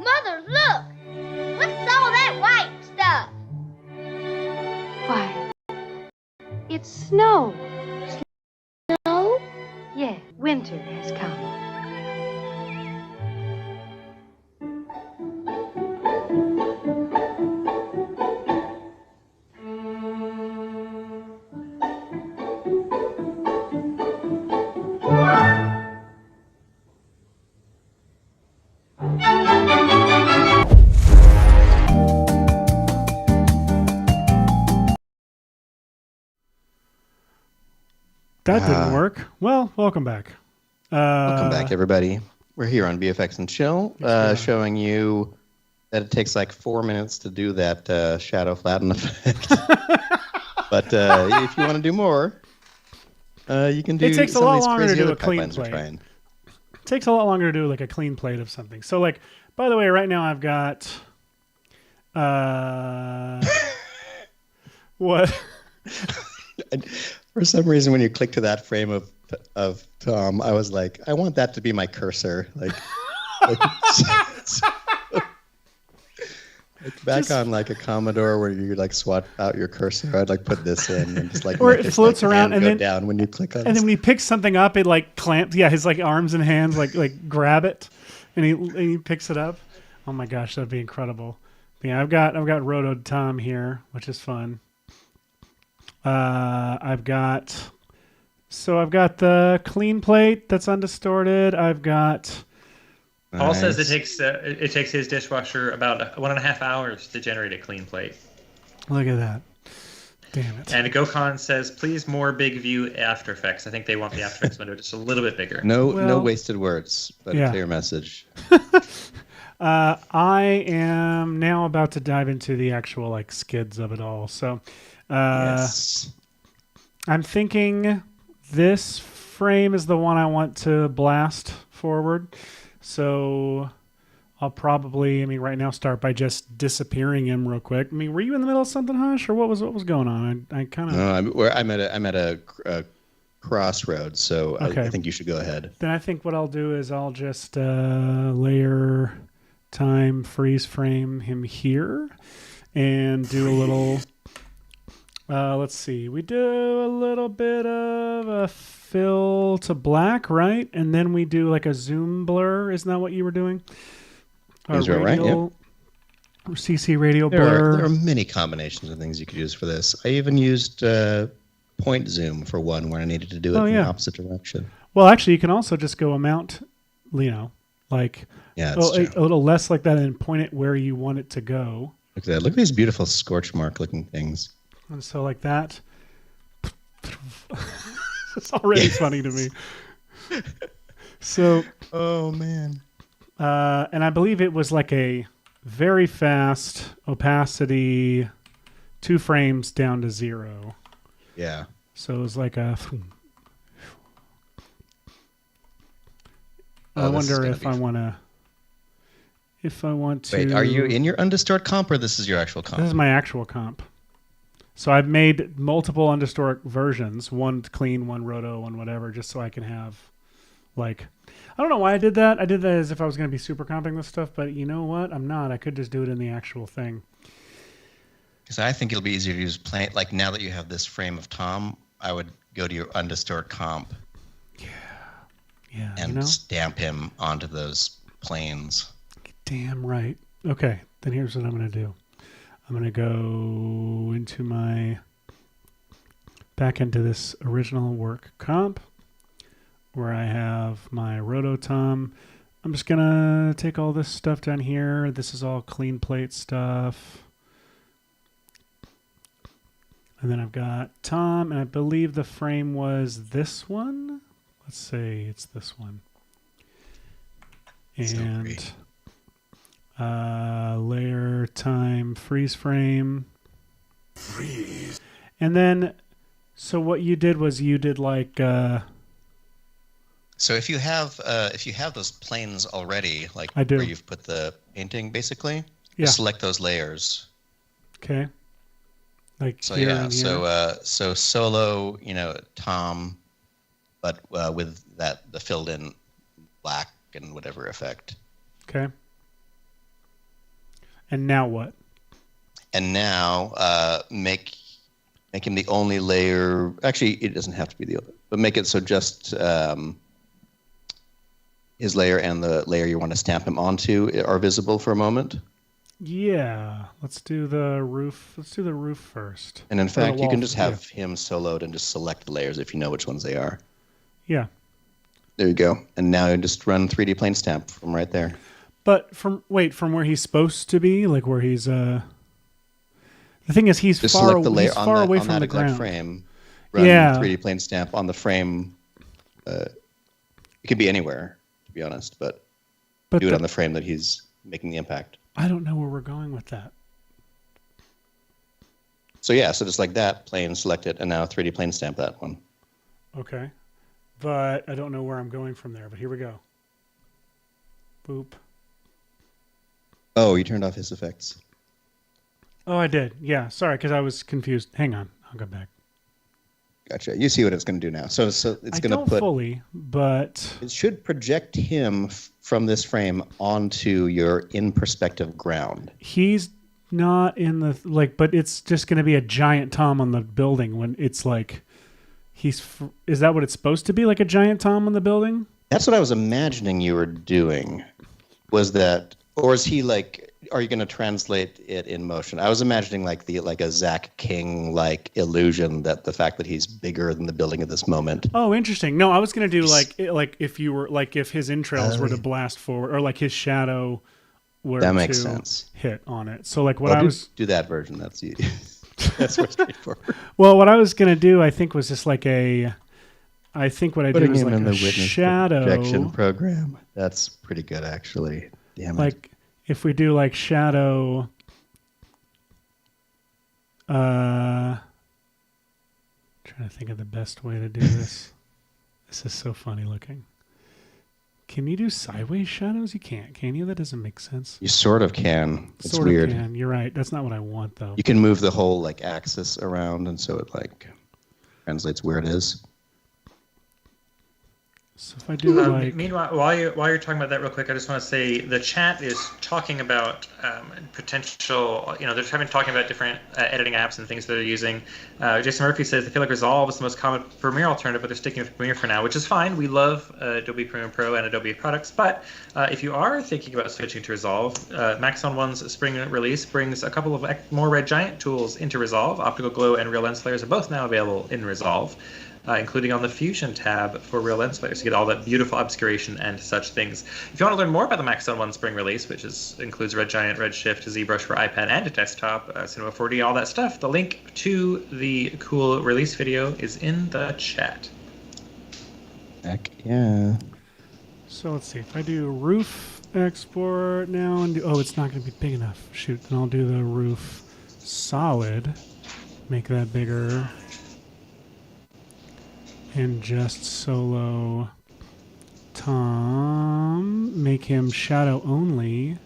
Mother, look! What's all that white stuff? Why, it's snow. Snow? Yeah, winter has come. That didn't work. Well, welcome back. Welcome back, everybody. We're here on VFX and Chill, showing you that it takes like 4 minutes to do that shadow flatten effect. But if you want to do more, you can do. It takes a some lot of these longer to crazy do other a clean pipelines we're plate. trying. It takes a lot longer to do like a clean plate of something. So like, by the way, right now I've got what? For some reason, when you click to that frame of Tom, I was like, I want that to be my cursor. Like back on like a Commodore where you like swap out your cursor, I'd like put this in and just like or make it this, floats like, around hand and go then down when you click on. And then when he picks something up, it like clamps. Yeah, his like arms and hands like grab it, and he picks it up. Oh my gosh, that'd be incredible. Yeah, I've got Roto Tom here, which is fun. I've got the clean plate that's undistorted. I've got. Paul says it takes his dishwasher about 1.5 hours to generate a clean plate. Look at that. Damn it. And Gokhan says, please more big view After Effects. I think they want the After Effects window just a little bit bigger. No wasted words, but yeah. a clear message. I am now about to dive into the actual like skids of it all. So Yes. I'm thinking this frame is the one I want to blast forward. So I'll probably, right now start by just disappearing him real quick. Were you in the middle of something, Hush, or what was going on? I kind of. No, I'm at a crossroads, so okay. I think you should go ahead. Then I think what I'll do is I'll just layer time freeze frame him here and do a little. Let's see. We do a little bit of a fill to black, right? And then we do like a zoom blur. Isn't that what you were doing? Things are right, yeah. CC radial There blur. are many combinations of things you could use for this. I even used point zoom for one where I needed to do it in the opposite direction. Well, actually, you can also just go amount, like a little less like that and point it where you want it to go. Look at that. Look at these beautiful scorch mark looking things. And so like that. It's already funny to me. So. Oh, man. And I believe it was like a very fast opacity, 2 frames down to 0. Yeah. So it was like a. Oh, I wonder if I want to. If I want to. Wait, are you in your undistort comp or this is your actual comp? This is my actual comp. So I've made multiple undistort versions, one clean, one roto, one whatever, just so I can have, like, I don't know why I did that. I did that as if I was going to be super comping this stuff, but you know what? I'm not. I could just do it in the actual thing. Because I think it'll be easier to use like now that you have this frame of Tom, I would go to your undistort comp. Yeah. And stamp him onto those planes. Damn right. Okay, then here's what I'm going to do. I'm going to go into back into this original work comp where I have my rototom. I'm just going to take all this stuff down here. This is all clean plate stuff. And then I've got Tom, and I believe the frame was this one. Let's say it's this one. And layer time freeze frame. Freeze. And then, so what you did was you did like. So if you have those planes already, like I do. Where you've put the painting, basically, select those layers. Okay. Like so here yeah, and here. so solo, Tom, but with the filled in black and whatever effect. Okay. And now what? And now make him the only layer. Actually, it doesn't have to be the other, but make it so just his layer and the layer you want to stamp him onto are visible for a moment. Yeah, let's do the roof. Let's do the roof first. And in fact, you can just have him soloed and just select the layers if you know which ones they are. Yeah. There you go. And now you just run 3D plane stamp from right there. But from where he's supposed to be, like where he's the thing is he's just far, select the layer he's far away from the exact ground. Frame. Run 3D plane stamp on the frame. It could be anywhere, to be honest, but do it on the frame that he's making the impact. I don't know where we're going with that. So yeah, so just like that, plane, select it, and now 3D plane stamp that one. Okay. But I don't know where I'm going from there, but here we go. Boop. Oh, you turned off his effects. Oh, I did. Yeah, sorry, because I was confused. Hang on. I'll go back. Gotcha. You see what it's going to do now. So it's going to put... fully, but... It should project him from this frame onto your in-perspective ground. He's not in the... but it's just going to be a giant Tom on the building when it's like... Is that what it's supposed to be? Like a giant Tom on the building? That's what I was imagining you were doing. Was that... Or is he like... Are you going to translate it in motion? I was imagining like a Zach King illusion that the fact that he's bigger than the building at this moment. Oh, interesting. No, I was going to do if his entrails were to blast forward, or like his shadow were that makes to sense. Hit on it. So like what I was do that version. That's easy. That's more straightforward. Well, what I was going to do, I think, was just like a. I think what I did was like in the a shadow projection program. That's pretty good, actually. Damn it. Like. If we do like shadow, trying to think of the best way to do this. This is so funny looking. Can you do sideways shadows? You can't, can you? That doesn't make sense. You sort of can. It's sort weird. Of can. You're right. That's not what I want, though. You can move the whole axis around, and so it translates where it is. So if I do meanwhile, while you're talking about that real quick, I just want to say the chat is talking about potential. They're talking about different editing apps and things that they're using. Jason Murphy says they feel like Resolve is the most common Premiere alternative, but they're sticking with Premiere for now, which is fine. We love Adobe Premiere Pro and Adobe products, but if you are thinking about switching to Resolve, Maxon One's spring release brings a couple of more Red Giant tools into Resolve. Optical Glow and Real Lens Flares are both now available in Resolve. Including on the Fusion tab for Real Lens Flares. You get all that beautiful obscuration and such things. If you want to learn more about the Maxon One Spring release, which includes Red Giant, Redshift, ZBrush for iPad and desktop, Cinema 4D, all that stuff, the link to the cool release video is in the chat. Heck yeah. So let's see. If I do roof export now and it's not going to be big enough. Shoot, then I'll do the roof solid. Make that bigger. And just solo Tom, make him shadow only.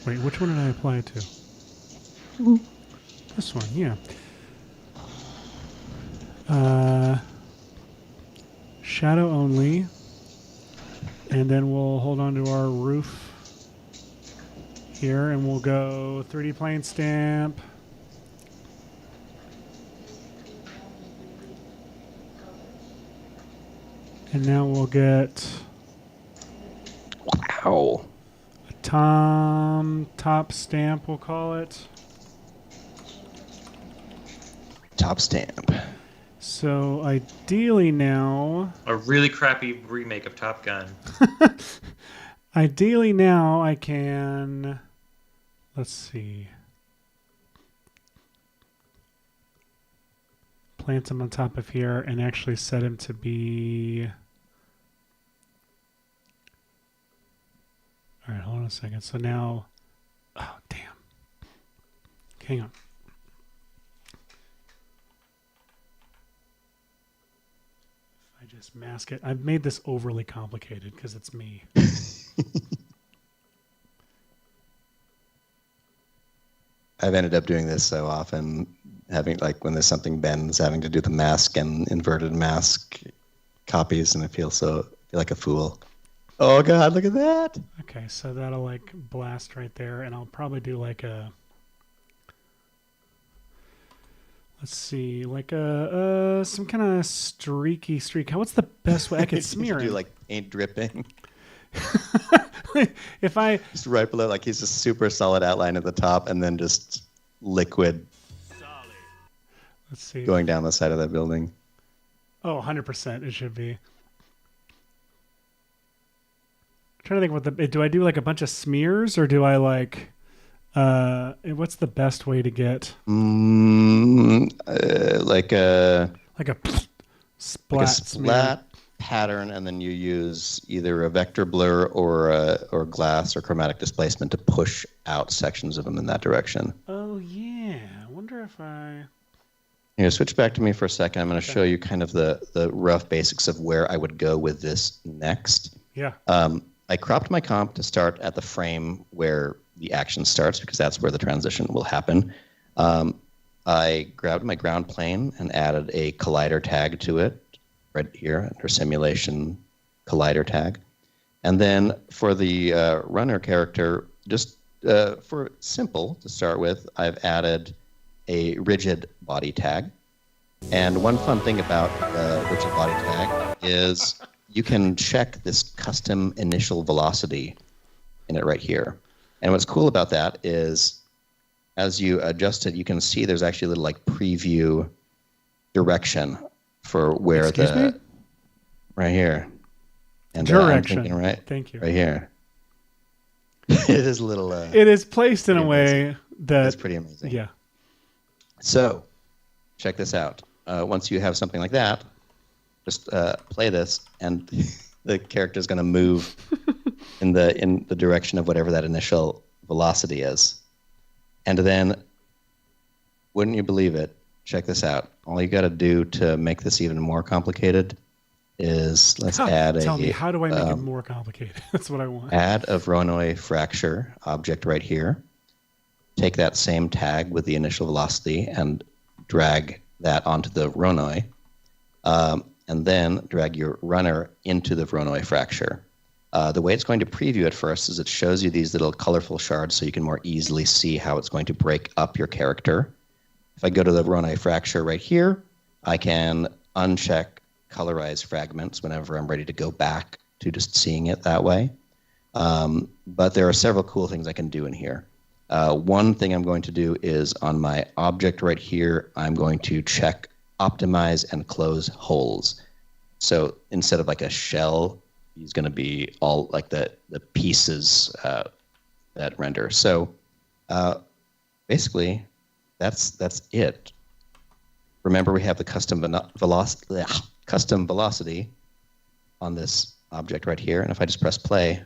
Wait, which one did I apply it to? This one, yeah. Shadow only. And then we'll hold on to our roof here and we'll go 3D plane stamp. And now we'll get a Tom top stamp, we'll call it. Top stamp. So ideally now... A really crappy remake of Top Gun. Ideally now I can... Let's see. Plant him on top of here and actually set him to be... All right, hold on a second. So now... Oh, damn. Hang on. If I just mask it. I've made this overly complicated because it's me. I've ended up doing this so often, having when there's something bends, having to do the mask and inverted mask copies, and I feel like a fool. Oh God, look at that! Okay, so that'll blast right there, and I'll probably do a... Let's see, some kind of streaky streak. What's the best way I could smear it? Do paint dripping. If I just right below, he's just super solid outline at the top, and then just liquid. Let's see. Going down the side of that building. Oh, 100% it should be. I'm trying to think do I do a bunch of smears or do I what's the best way to get like a splat pattern, and then you use either a vector blur or glass or chromatic displacement to push out sections of them in that direction. Oh yeah, I wonder if I... Here, switch back to me for a second. I'm going to show you kind of the rough basics of where I would go with this next. Yeah. I cropped my comp to start at the frame where the action starts because that's where the transition will happen. I grabbed my ground plane and added a collider tag to it right here under simulation collider tag. And then for the runner character, just for simple to start with, I've added a rigid body tag. And one fun thing about rigid body tag is you can check this custom initial velocity in it right here. And what's cool about that is as you adjust it, you can see there's actually a little preview direction for where right here. And direction. Right. Thank you. Right here. It is a little. It is placed in a way that's pretty amazing. Yeah. So, check this out. Once you have something like that, just play this, and the character is going to move in the direction of whatever that initial velocity is. And then, wouldn't you believe it? Check this out. All you got to do to make this even more complicated is Tell me, how do I make it more complicated? That's what I want. Add a Voronoi fracture object right here. Take that same tag with the initial velocity and drag that onto the Voronoi. And and then drag your runner into the Voronoi fracture. The way it's going to preview it first is it shows you these little colorful shards so you can more easily see how it's going to break up your character. If I go to the Voronoi fracture right here, I can uncheck colorize fragments whenever I'm ready to go back to just seeing it that way. But there are several cool things I can do in here. One thing I'm going to do is on my object right here, I'm going to check optimize and close holes. So instead of like a shell, he's going to be all like the pieces that render. So basically, that's it. Remember, we have the custom velocity on this object right here, and if I just press play,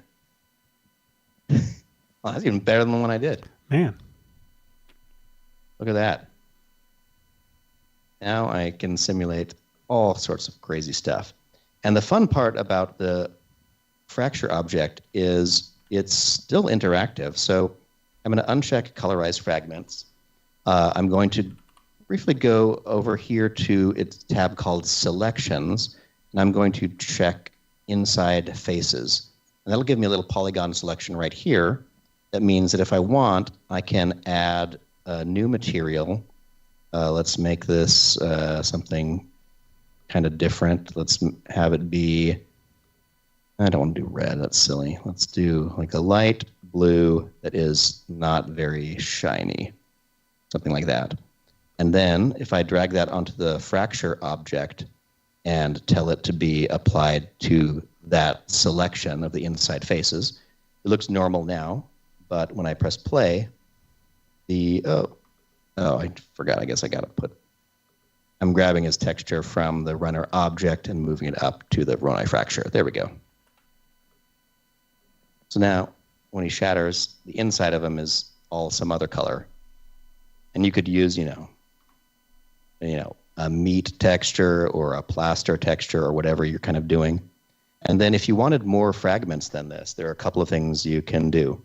well, that's even better than the one I did. Man, look at that. Now I can simulate all sorts of crazy stuff. And the fun part about the fracture object is it's still interactive. So I'm going to uncheck colorize fragments. I'm going to briefly go over here to its tab called selections, and I'm going to check inside faces. And that'll give me a little polygon selection right here. That means that if I want, I can add a new material. Let's make this something kind of different. Let's have it be, I don't want to do red, that's silly. Let's do like a light blue that is not very shiny, something like that. And then if I drag that onto the fracture object and tell it to be applied to that selection of the inside faces, it looks normal now, but when I press play, oh, I forgot, I guess I gotta I'm grabbing his texture from the runner object and moving it up to the Voronoi fracture. There we go. So now, when he shatters, the inside of him is all some other color. And you could use, a meat texture or a plaster texture or whatever you're kind of doing. And then if you wanted more fragments than this, there are a couple of things you can do.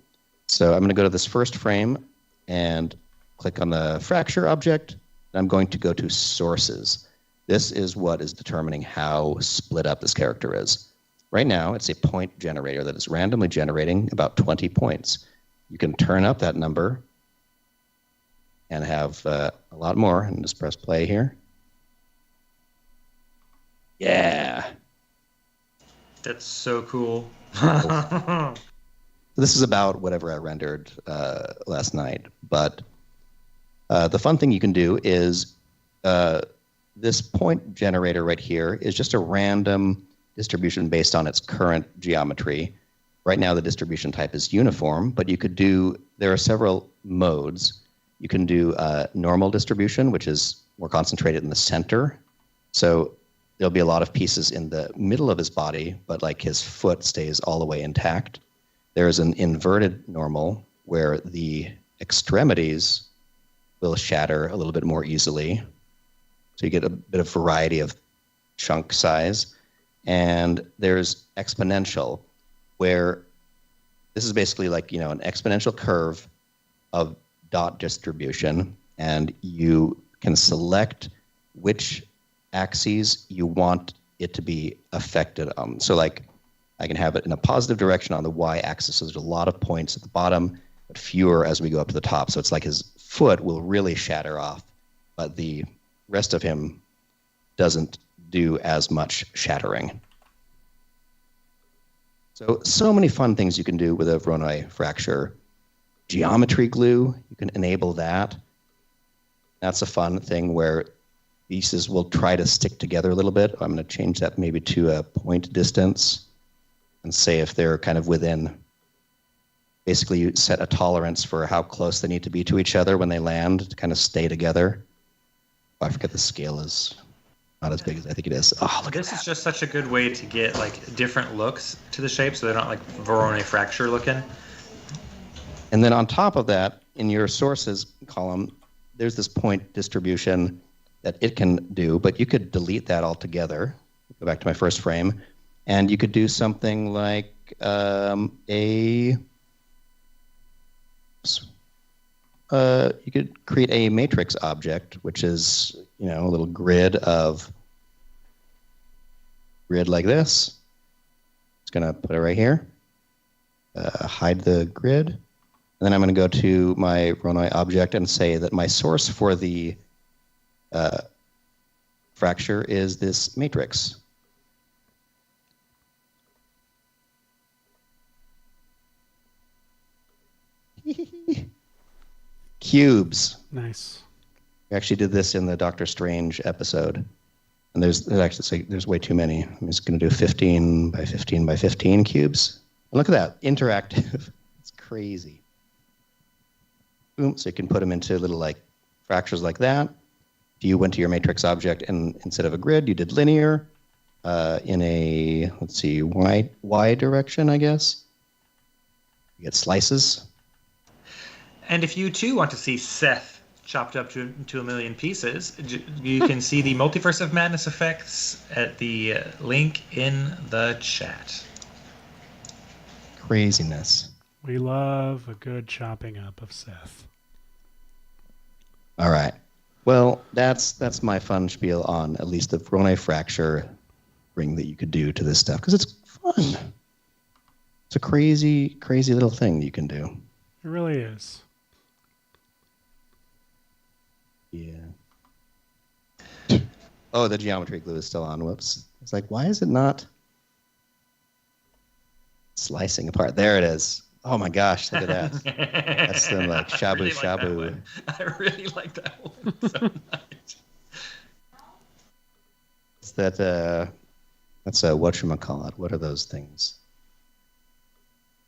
So I'm going to go to this first frame and click on the fracture object. And I'm going to go to sources. This is what is determining how split up this character is. Right now, it's a point generator that is randomly generating about 20 points. You can turn up that number and have a lot more, and just press play here. Yeah. That's so cool. This is about whatever I rendered last night, but the fun thing you can do is this point generator right here is just a random distribution based on its current geometry. Right now the distribution type is uniform, but you could there are several modes. You can do normal distribution, which is more concentrated in the center. So there'll be a lot of pieces in the middle of his body, but like his foot stays all the way intact. There's an inverted normal where the extremities will shatter a little bit more easily. So you get a bit of variety of chunk size. And there's exponential, where this is basically like, an exponential curve of dot distribution, and you can select which axes you want it to be affected on. So like I can have it in a positive direction on the y-axis, so there's a lot of points at the bottom, but fewer as we go up to the top. So it's like his foot will really shatter off, but the rest of him doesn't do as much shattering. So many fun things you can do with a Voronoi fracture. Geometry glue, you can enable that. That's a fun thing where pieces will try to stick together a little bit. I'm going to change that maybe to a point distance and say if they're kind of within. Basically, you set a tolerance for how close they need to be to each other when they land to kind of stay together. Oh, I forget the scale is not as big as I think it is. Oh, look at that. This is just such a good way to get like different looks to the shape, so they're not like Voronoi fracture looking. And then on top of that, in your sources column, there's this point distribution that it can do, but you could delete that altogether. Go back to my first frame, and you could do something like you could create a matrix object, which is a little grid of grid like this. Just going to put it right here. Hide the grid. And then I'm going to go to my Voronoi object and say that my source for the fracture is this matrix. Cubes. Nice. We actually did this in the Doctor Strange episode. And there's way too many. I'm just going to do 15 by 15 by 15 cubes. And look at that, interactive. It's crazy. Boom, so you can put them into little like fractures like that. If you went to your matrix object and instead of a grid, you did linear in a, let's see, y direction, I guess. You get slices. And if you too want to see Seth chopped up into a million pieces, you can see the Multiverse of Madness effects at the link in the chat. Craziness. We love a good chopping up of Seth. All right. Well, that's my fun spiel on at least the Voronoi fracture ring that you could do to this stuff, because it's fun. It's a crazy, crazy little thing you can do. It really is. Yeah. Oh, the geometry glue is still on. Whoops. It's like, why is it not slicing apart? There it is. Oh my gosh, look at that. That's some like shabu shabu. I really like that one so much. It's that that's a whatchamacallit. What are those things?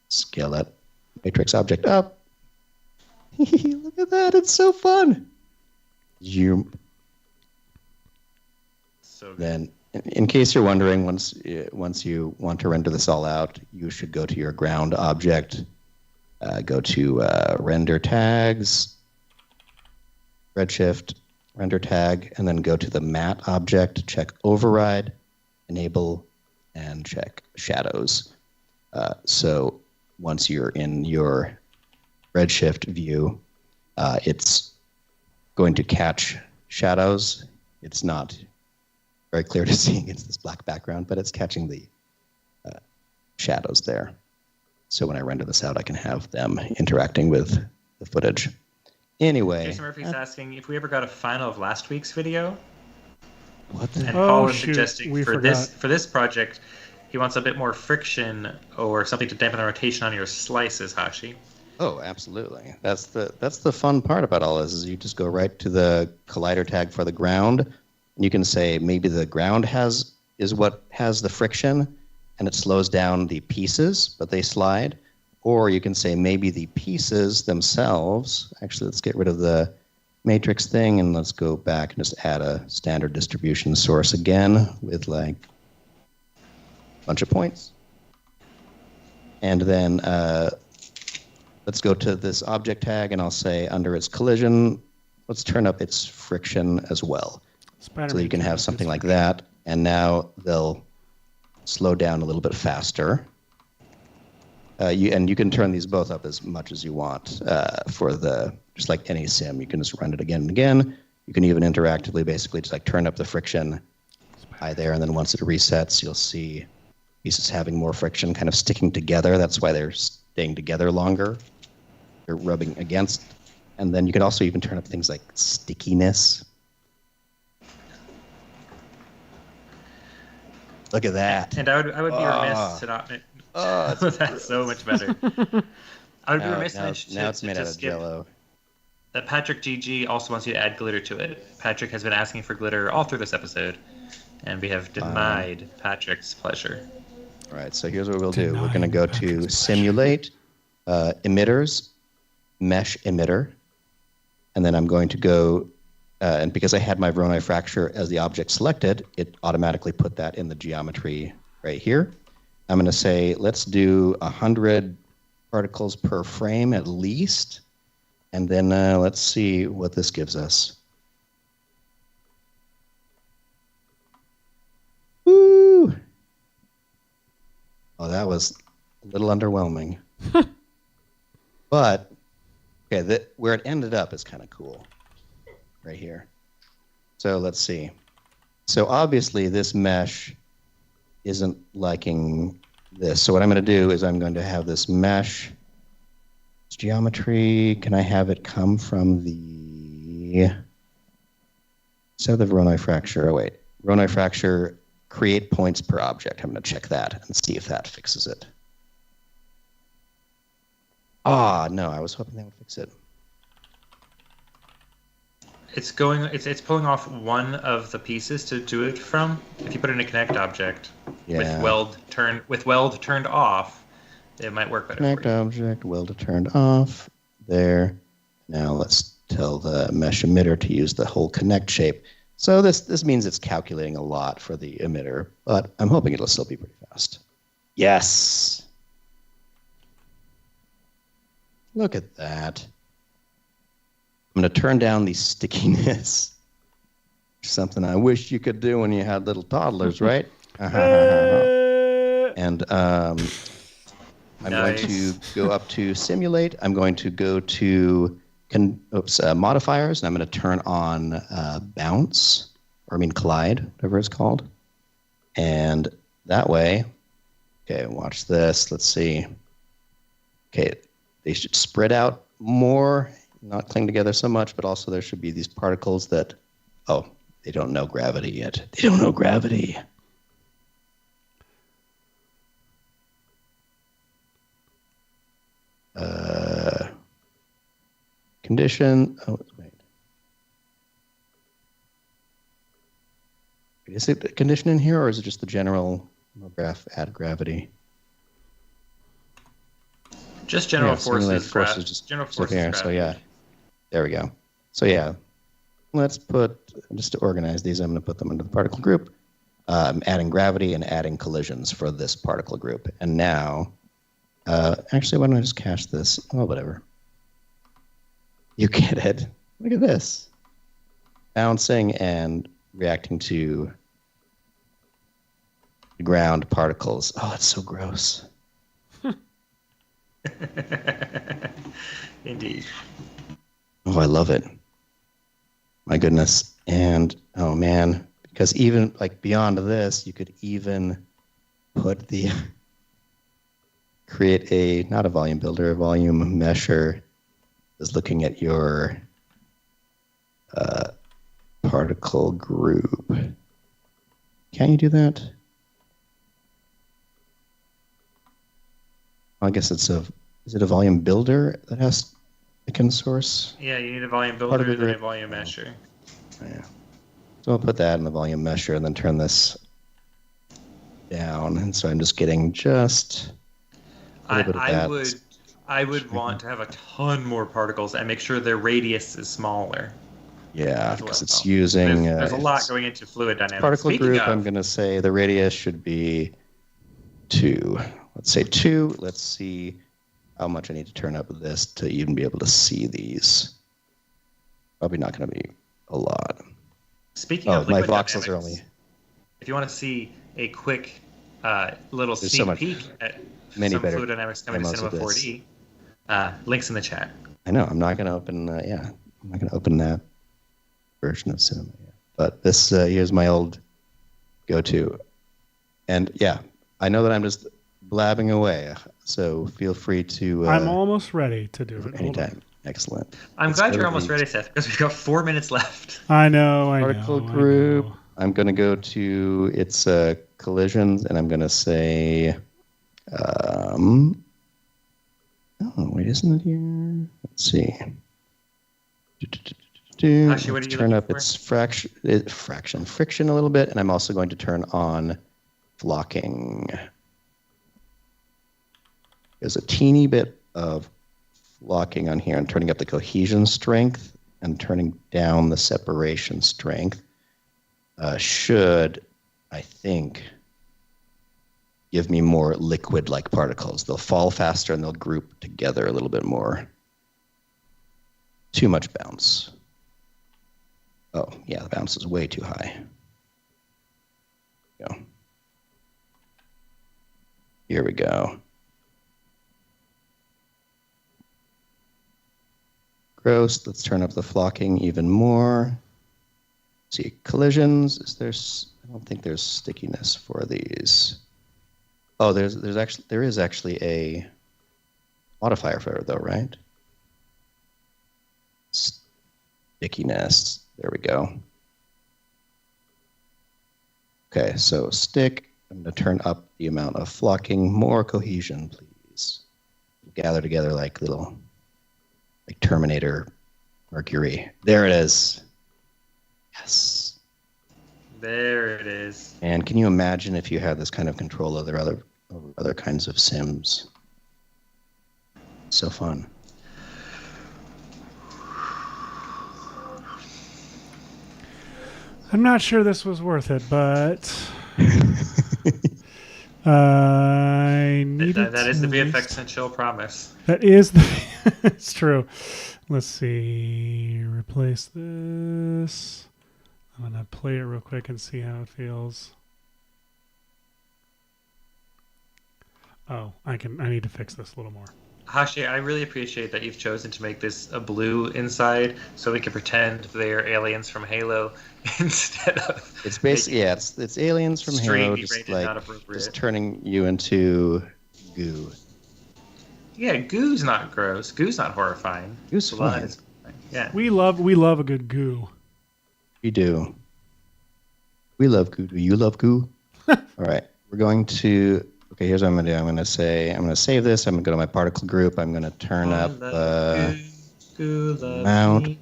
Scale it. Matrix object up. Look at that, it's so fun. Then, in case you're wondering, once you want to render this all out, you should go to your ground object, go to render tags, redshift, render tag, and then go to the matte object, check override, enable, and check shadows. So once you're in your redshift view, it's going to catch shadows. It's not very clear to see against this black background, but it's catching the shadows there. So when I render this out, I can have them interacting with the footage. Anyway. Jason Murphy's asking if we ever got a final of last week's video. What the? And Paul is suggesting for this project, he wants a bit more friction or something to dampen the rotation on your slices, Hashi. Oh, absolutely. That's the fun part about all this is you just go right to the collider tag for the ground, and you can say maybe the ground is what has the friction, and it slows down the pieces, but they slide. Or you can say maybe the pieces themselves. Actually, let's get rid of the matrix thing, and let's go back and just add a standard distribution source again with like a bunch of points. And then let's go to this object tag, and I'll say under its collision, let's turn up its friction as well. So that you can have something like that, and now they'll slow down a little bit faster. You can turn these both up as much as you want for just like any sim. You can just run it again and again. You can even interactively basically just like turn up the friction high there, and then once it resets, you'll see pieces having more friction kind of sticking together. That's why they're staying together longer. They're rubbing against. And then you can also even turn up things like stickiness. Look at that. And I would be remiss to not... that's so much better. I would be remiss to mention now it's made out of Jello. That Patrick GG also wants you to add glitter to it. Patrick has been asking for glitter all through this episode, and we have denied Patrick's pleasure. All right, so here's what we'll do. We're going to go to simulate, emitters, mesh emitter, and then I'm going to go, and because I had my Voronoi fracture as the object selected, it automatically put that in the geometry right here. I'm going to say, let's do 100 particles per frame at least, and then let's see what this gives us. Woo! Oh, that was a little underwhelming. But, okay, where it ended up is kind of cool. Right here. So let's see. So obviously this mesh isn't liking this. So what I'm going to do is I'm going to have this mesh geometry. Can I have it come from the instead of the Voronoi fracture? Oh wait, Voronoi fracture create points per object. I'm going to check that and see if that fixes it. Ah, no, I was hoping that would fix it. It's pulling off one of the pieces to do it from. If you put in a connect object with weld turned off, it might work better. Connect object, weld turned off. There. Now let's tell the mesh emitter to use the whole connect shape. So this means it's calculating a lot for the emitter, but I'm hoping it'll still be pretty fast. Yes. Look at that. I'm going to turn down the stickiness. Something I wish you could do when you had little toddlers, right? And I'm going to go up to simulate. I'm going to go to modifiers, and I'm going to turn on bounce, collide, whatever it's called. And that way, okay, watch this. Let's see. Okay, they should spread out more, not cling together so much, but also there should be these particles that, they don't know gravity yet. They don't know gravity. Condition. Oh, wait. Is it a condition in here, or is it just the general graph add gravity? Just general forces. Just general forces. Here, so yeah, there we go. So yeah, let's put, just to organize these, I'm going to put them into the particle group. I'm adding gravity and adding collisions for this particle group. And now, actually, why don't I just cache this? Oh, whatever. You get it. Look at this. Bouncing and reacting to the ground particles. Oh, it's so gross. Indeed. Oh, I love it. My goodness. And, oh man, because even beyond this, you could even put create not a volume builder, a volume mesher is looking at your particle group. Can you do that? I guess is it a volume builder that can source? Yeah, you need a volume builder and a volume mesher. Yeah. So I'll put that in the volume mesher and then turn this down. And so I'm just getting just a little bit of that. I would want to have a ton more particles and make sure their radius is smaller. Yeah, because it's using... There's a lot going into fluid dynamics. Particle group, I'm going to say the radius should be 2. Let's say 2. Let's see how much I need to turn up this to even be able to see these. Probably not going to be a lot. Speaking of liquid my voxels dynamics, are only... If you want to see a quick little There's sneak peek at some fluid dynamics coming to Cinema 4D, links in the chat. I know. I'm not going to open... I'm not going to open that version of Cinema yet. But this here's my old go-to. And yeah, I know that I'm just blabbing away, so feel free to... I'm almost ready to do it. Anytime. Excellent. I'm glad you're almost ready, Seth, because we've got 4 minutes left. I know. Particle group. I'm going to go to its collisions, and I'm going to say... oh, wait, isn't it here? Let's see. Actually, what are you turn up for? its friction a little bit, and I'm also going to turn on flocking. There's a teeny bit of flocking on here. I'm turning up the cohesion strength and turning down the separation strength. Should, I think, give me more liquid-like particles. They'll fall faster and they'll group together a little bit more. Too much bounce. Oh, yeah, the bounce is way too high. Go. Here we go. Gross. Let's turn up the flocking even more. see, collisions. I don't think there's stickiness for these. Oh, there is actually a modifier for it though, right? Stickiness. There we go. Okay, so stick. I'm going to turn up the amount of flocking. More cohesion, please. Gather together like Terminator Mercury. There it is. Yes. There it is. And can you imagine if you had this kind of control over other kinds of sims? So fun. I'm not sure this was worth it, but I need that is the VFX and Chill promise. That is it's true. Let's see. Replace this. I'm gonna play it real quick and see how it feels. Oh, I need to fix this a little more. Hashi, I really appreciate that you've chosen to make this a blue inside so we can pretend they're aliens from Halo instead of... It's basically, yeah, it's aliens from Halo just turning you into goo. Yeah, goo's not gross. Goo's not horrifying. Goo's fine. Yeah. We love a good goo. We do. We love goo. Do you love goo? All right. We're going to... Okay, here's what I'm going to do. I'm going to save this. I'm going to go to my particle group. I'm going to turn up amount.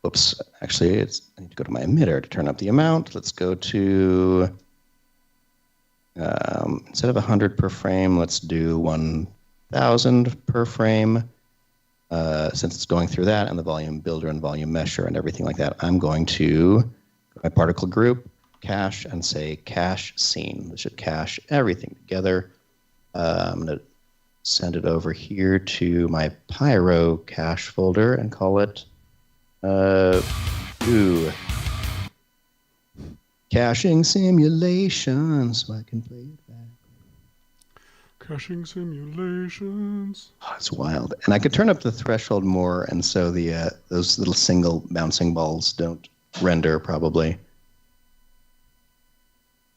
Oops. Actually, I need to go to my emitter to turn up the amount. Let's go to... instead of 100 per frame, let's do 1,000 per frame. Since it's going through that and the volume builder and volume mesher and everything like that, I'm going to my particle group, cache, and say cache scene. This should cache everything together. I'm going to send it over here to my Pyro cache folder and call it caching simulation, so I can play it back. Caching simulations. Oh, it's wild. And I could turn up the threshold more, and so the those little single bouncing balls don't render probably.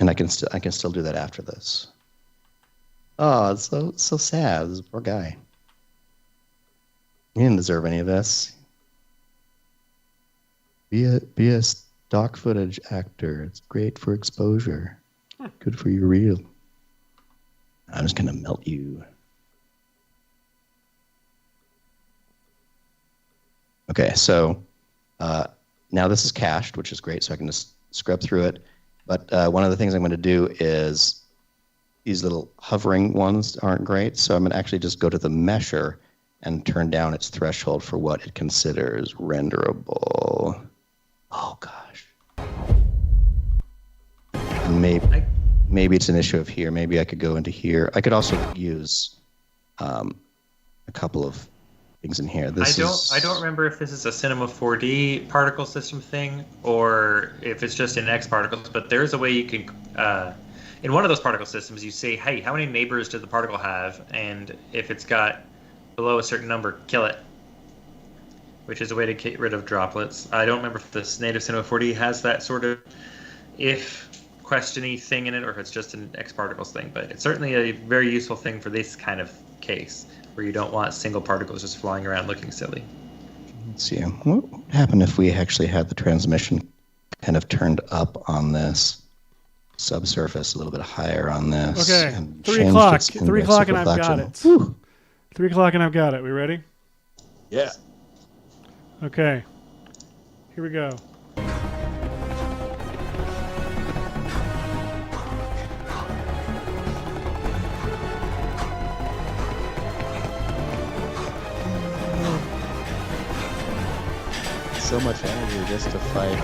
And I can still do that after this. Oh, it's so sad. This poor guy. He didn't deserve any of this. Be a stock footage actor. It's great for exposure. Good for your reel. I'm just gonna melt you. Okay, so now this is cached, which is great, so I can just scrub through it. But one of the things I'm going to do is these little hovering ones aren't great, so I'm going to actually just go to the mesher and turn down its threshold for what it considers renderable. Oh gosh. Maybe it's an issue of here. Maybe I could go into here. I could also use a couple of things in here. I don't remember if this is a Cinema 4D particle system thing or if it's just in X particles, but there's a way you can, in one of those particle systems, you say, hey, how many neighbors does the particle have? And if it's got below a certain number, kill it, which is a way to get rid of droplets. I don't remember if this native Cinema 4D has that sort of if questiony thing in it or if it's just an X particles thing, but it's certainly a very useful thing for this kind of case where you don't want single particles just flying around looking silly. Let's see. What would happen if we actually had the transmission kind of turned up on this subsurface, a little bit higher on this? Okay, 3 o'clock. 3 o'clock and I've got it. Whew. 3 o'clock and I've got it. We ready? Yeah. Okay. Here we go. So much energy just to fight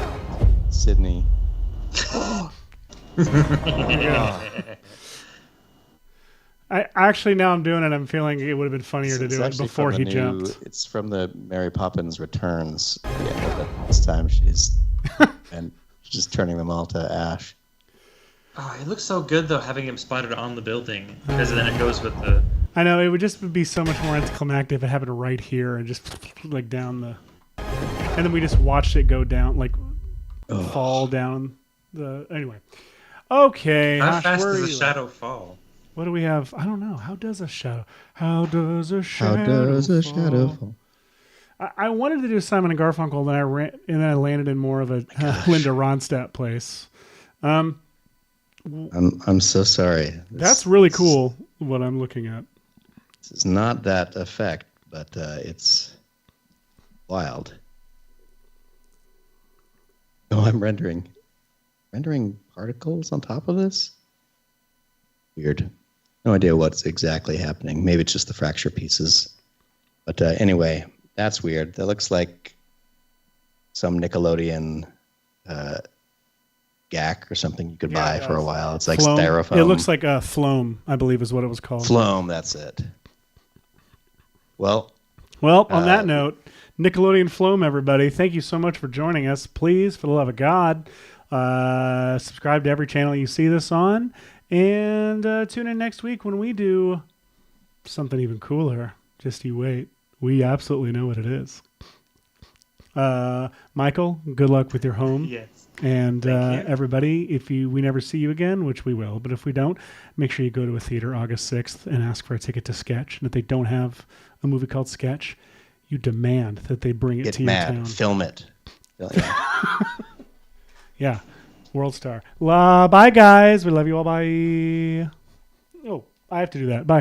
Sydney. I actually, now I'm doing it, I'm feeling it would have been funnier to do it before he jumped. It's from the Mary Poppins Returns. Yeah, but this time she's and just turning them all to ash. Oh, it looks so good though, having him spotted on the building, because then it goes with the. I know, it would just be so much more anticlimactic if it happened right here and just like down the. And then we just watched it go down, like fall down the... Anyway. Okay. How Josh, fast where does are a you? shadow fall? What do we have? I don't know. How does a shadow fall? I wanted to do Simon and Garfunkel, and then I landed in more of a Linda Ronstadt place. I'm so sorry. That's really cool. What I'm looking at. This is not that effect, but it's wild. Oh, I'm rendering particles on top of this. Weird. No idea what's exactly happening. Maybe it's just the fracture pieces. But anyway, that's weird. That looks like some Nickelodeon GAC or something you could buy for a while. It's like styrofoam. It looks like a Floam, I believe is what it was called. Floam, that's it. Well, on that note, Nickelodeon Floam, everybody, thank you so much for joining us. Please, for the love of God, subscribe to every channel you see this on, and tune in next week when we do something even cooler. Just you wait. We absolutely know what it is. Michael, good luck with your home. Yes. And everybody, if we never see you again, which we will, but if we don't, make sure you go to a theater August 6th and ask for a ticket to Sketch. And if they don't have a movie called Sketch, you demand that they bring it to your town. Film it. Yeah. World Star. Bye, guys. We love you all. Bye. Oh, I have to do that. Bye.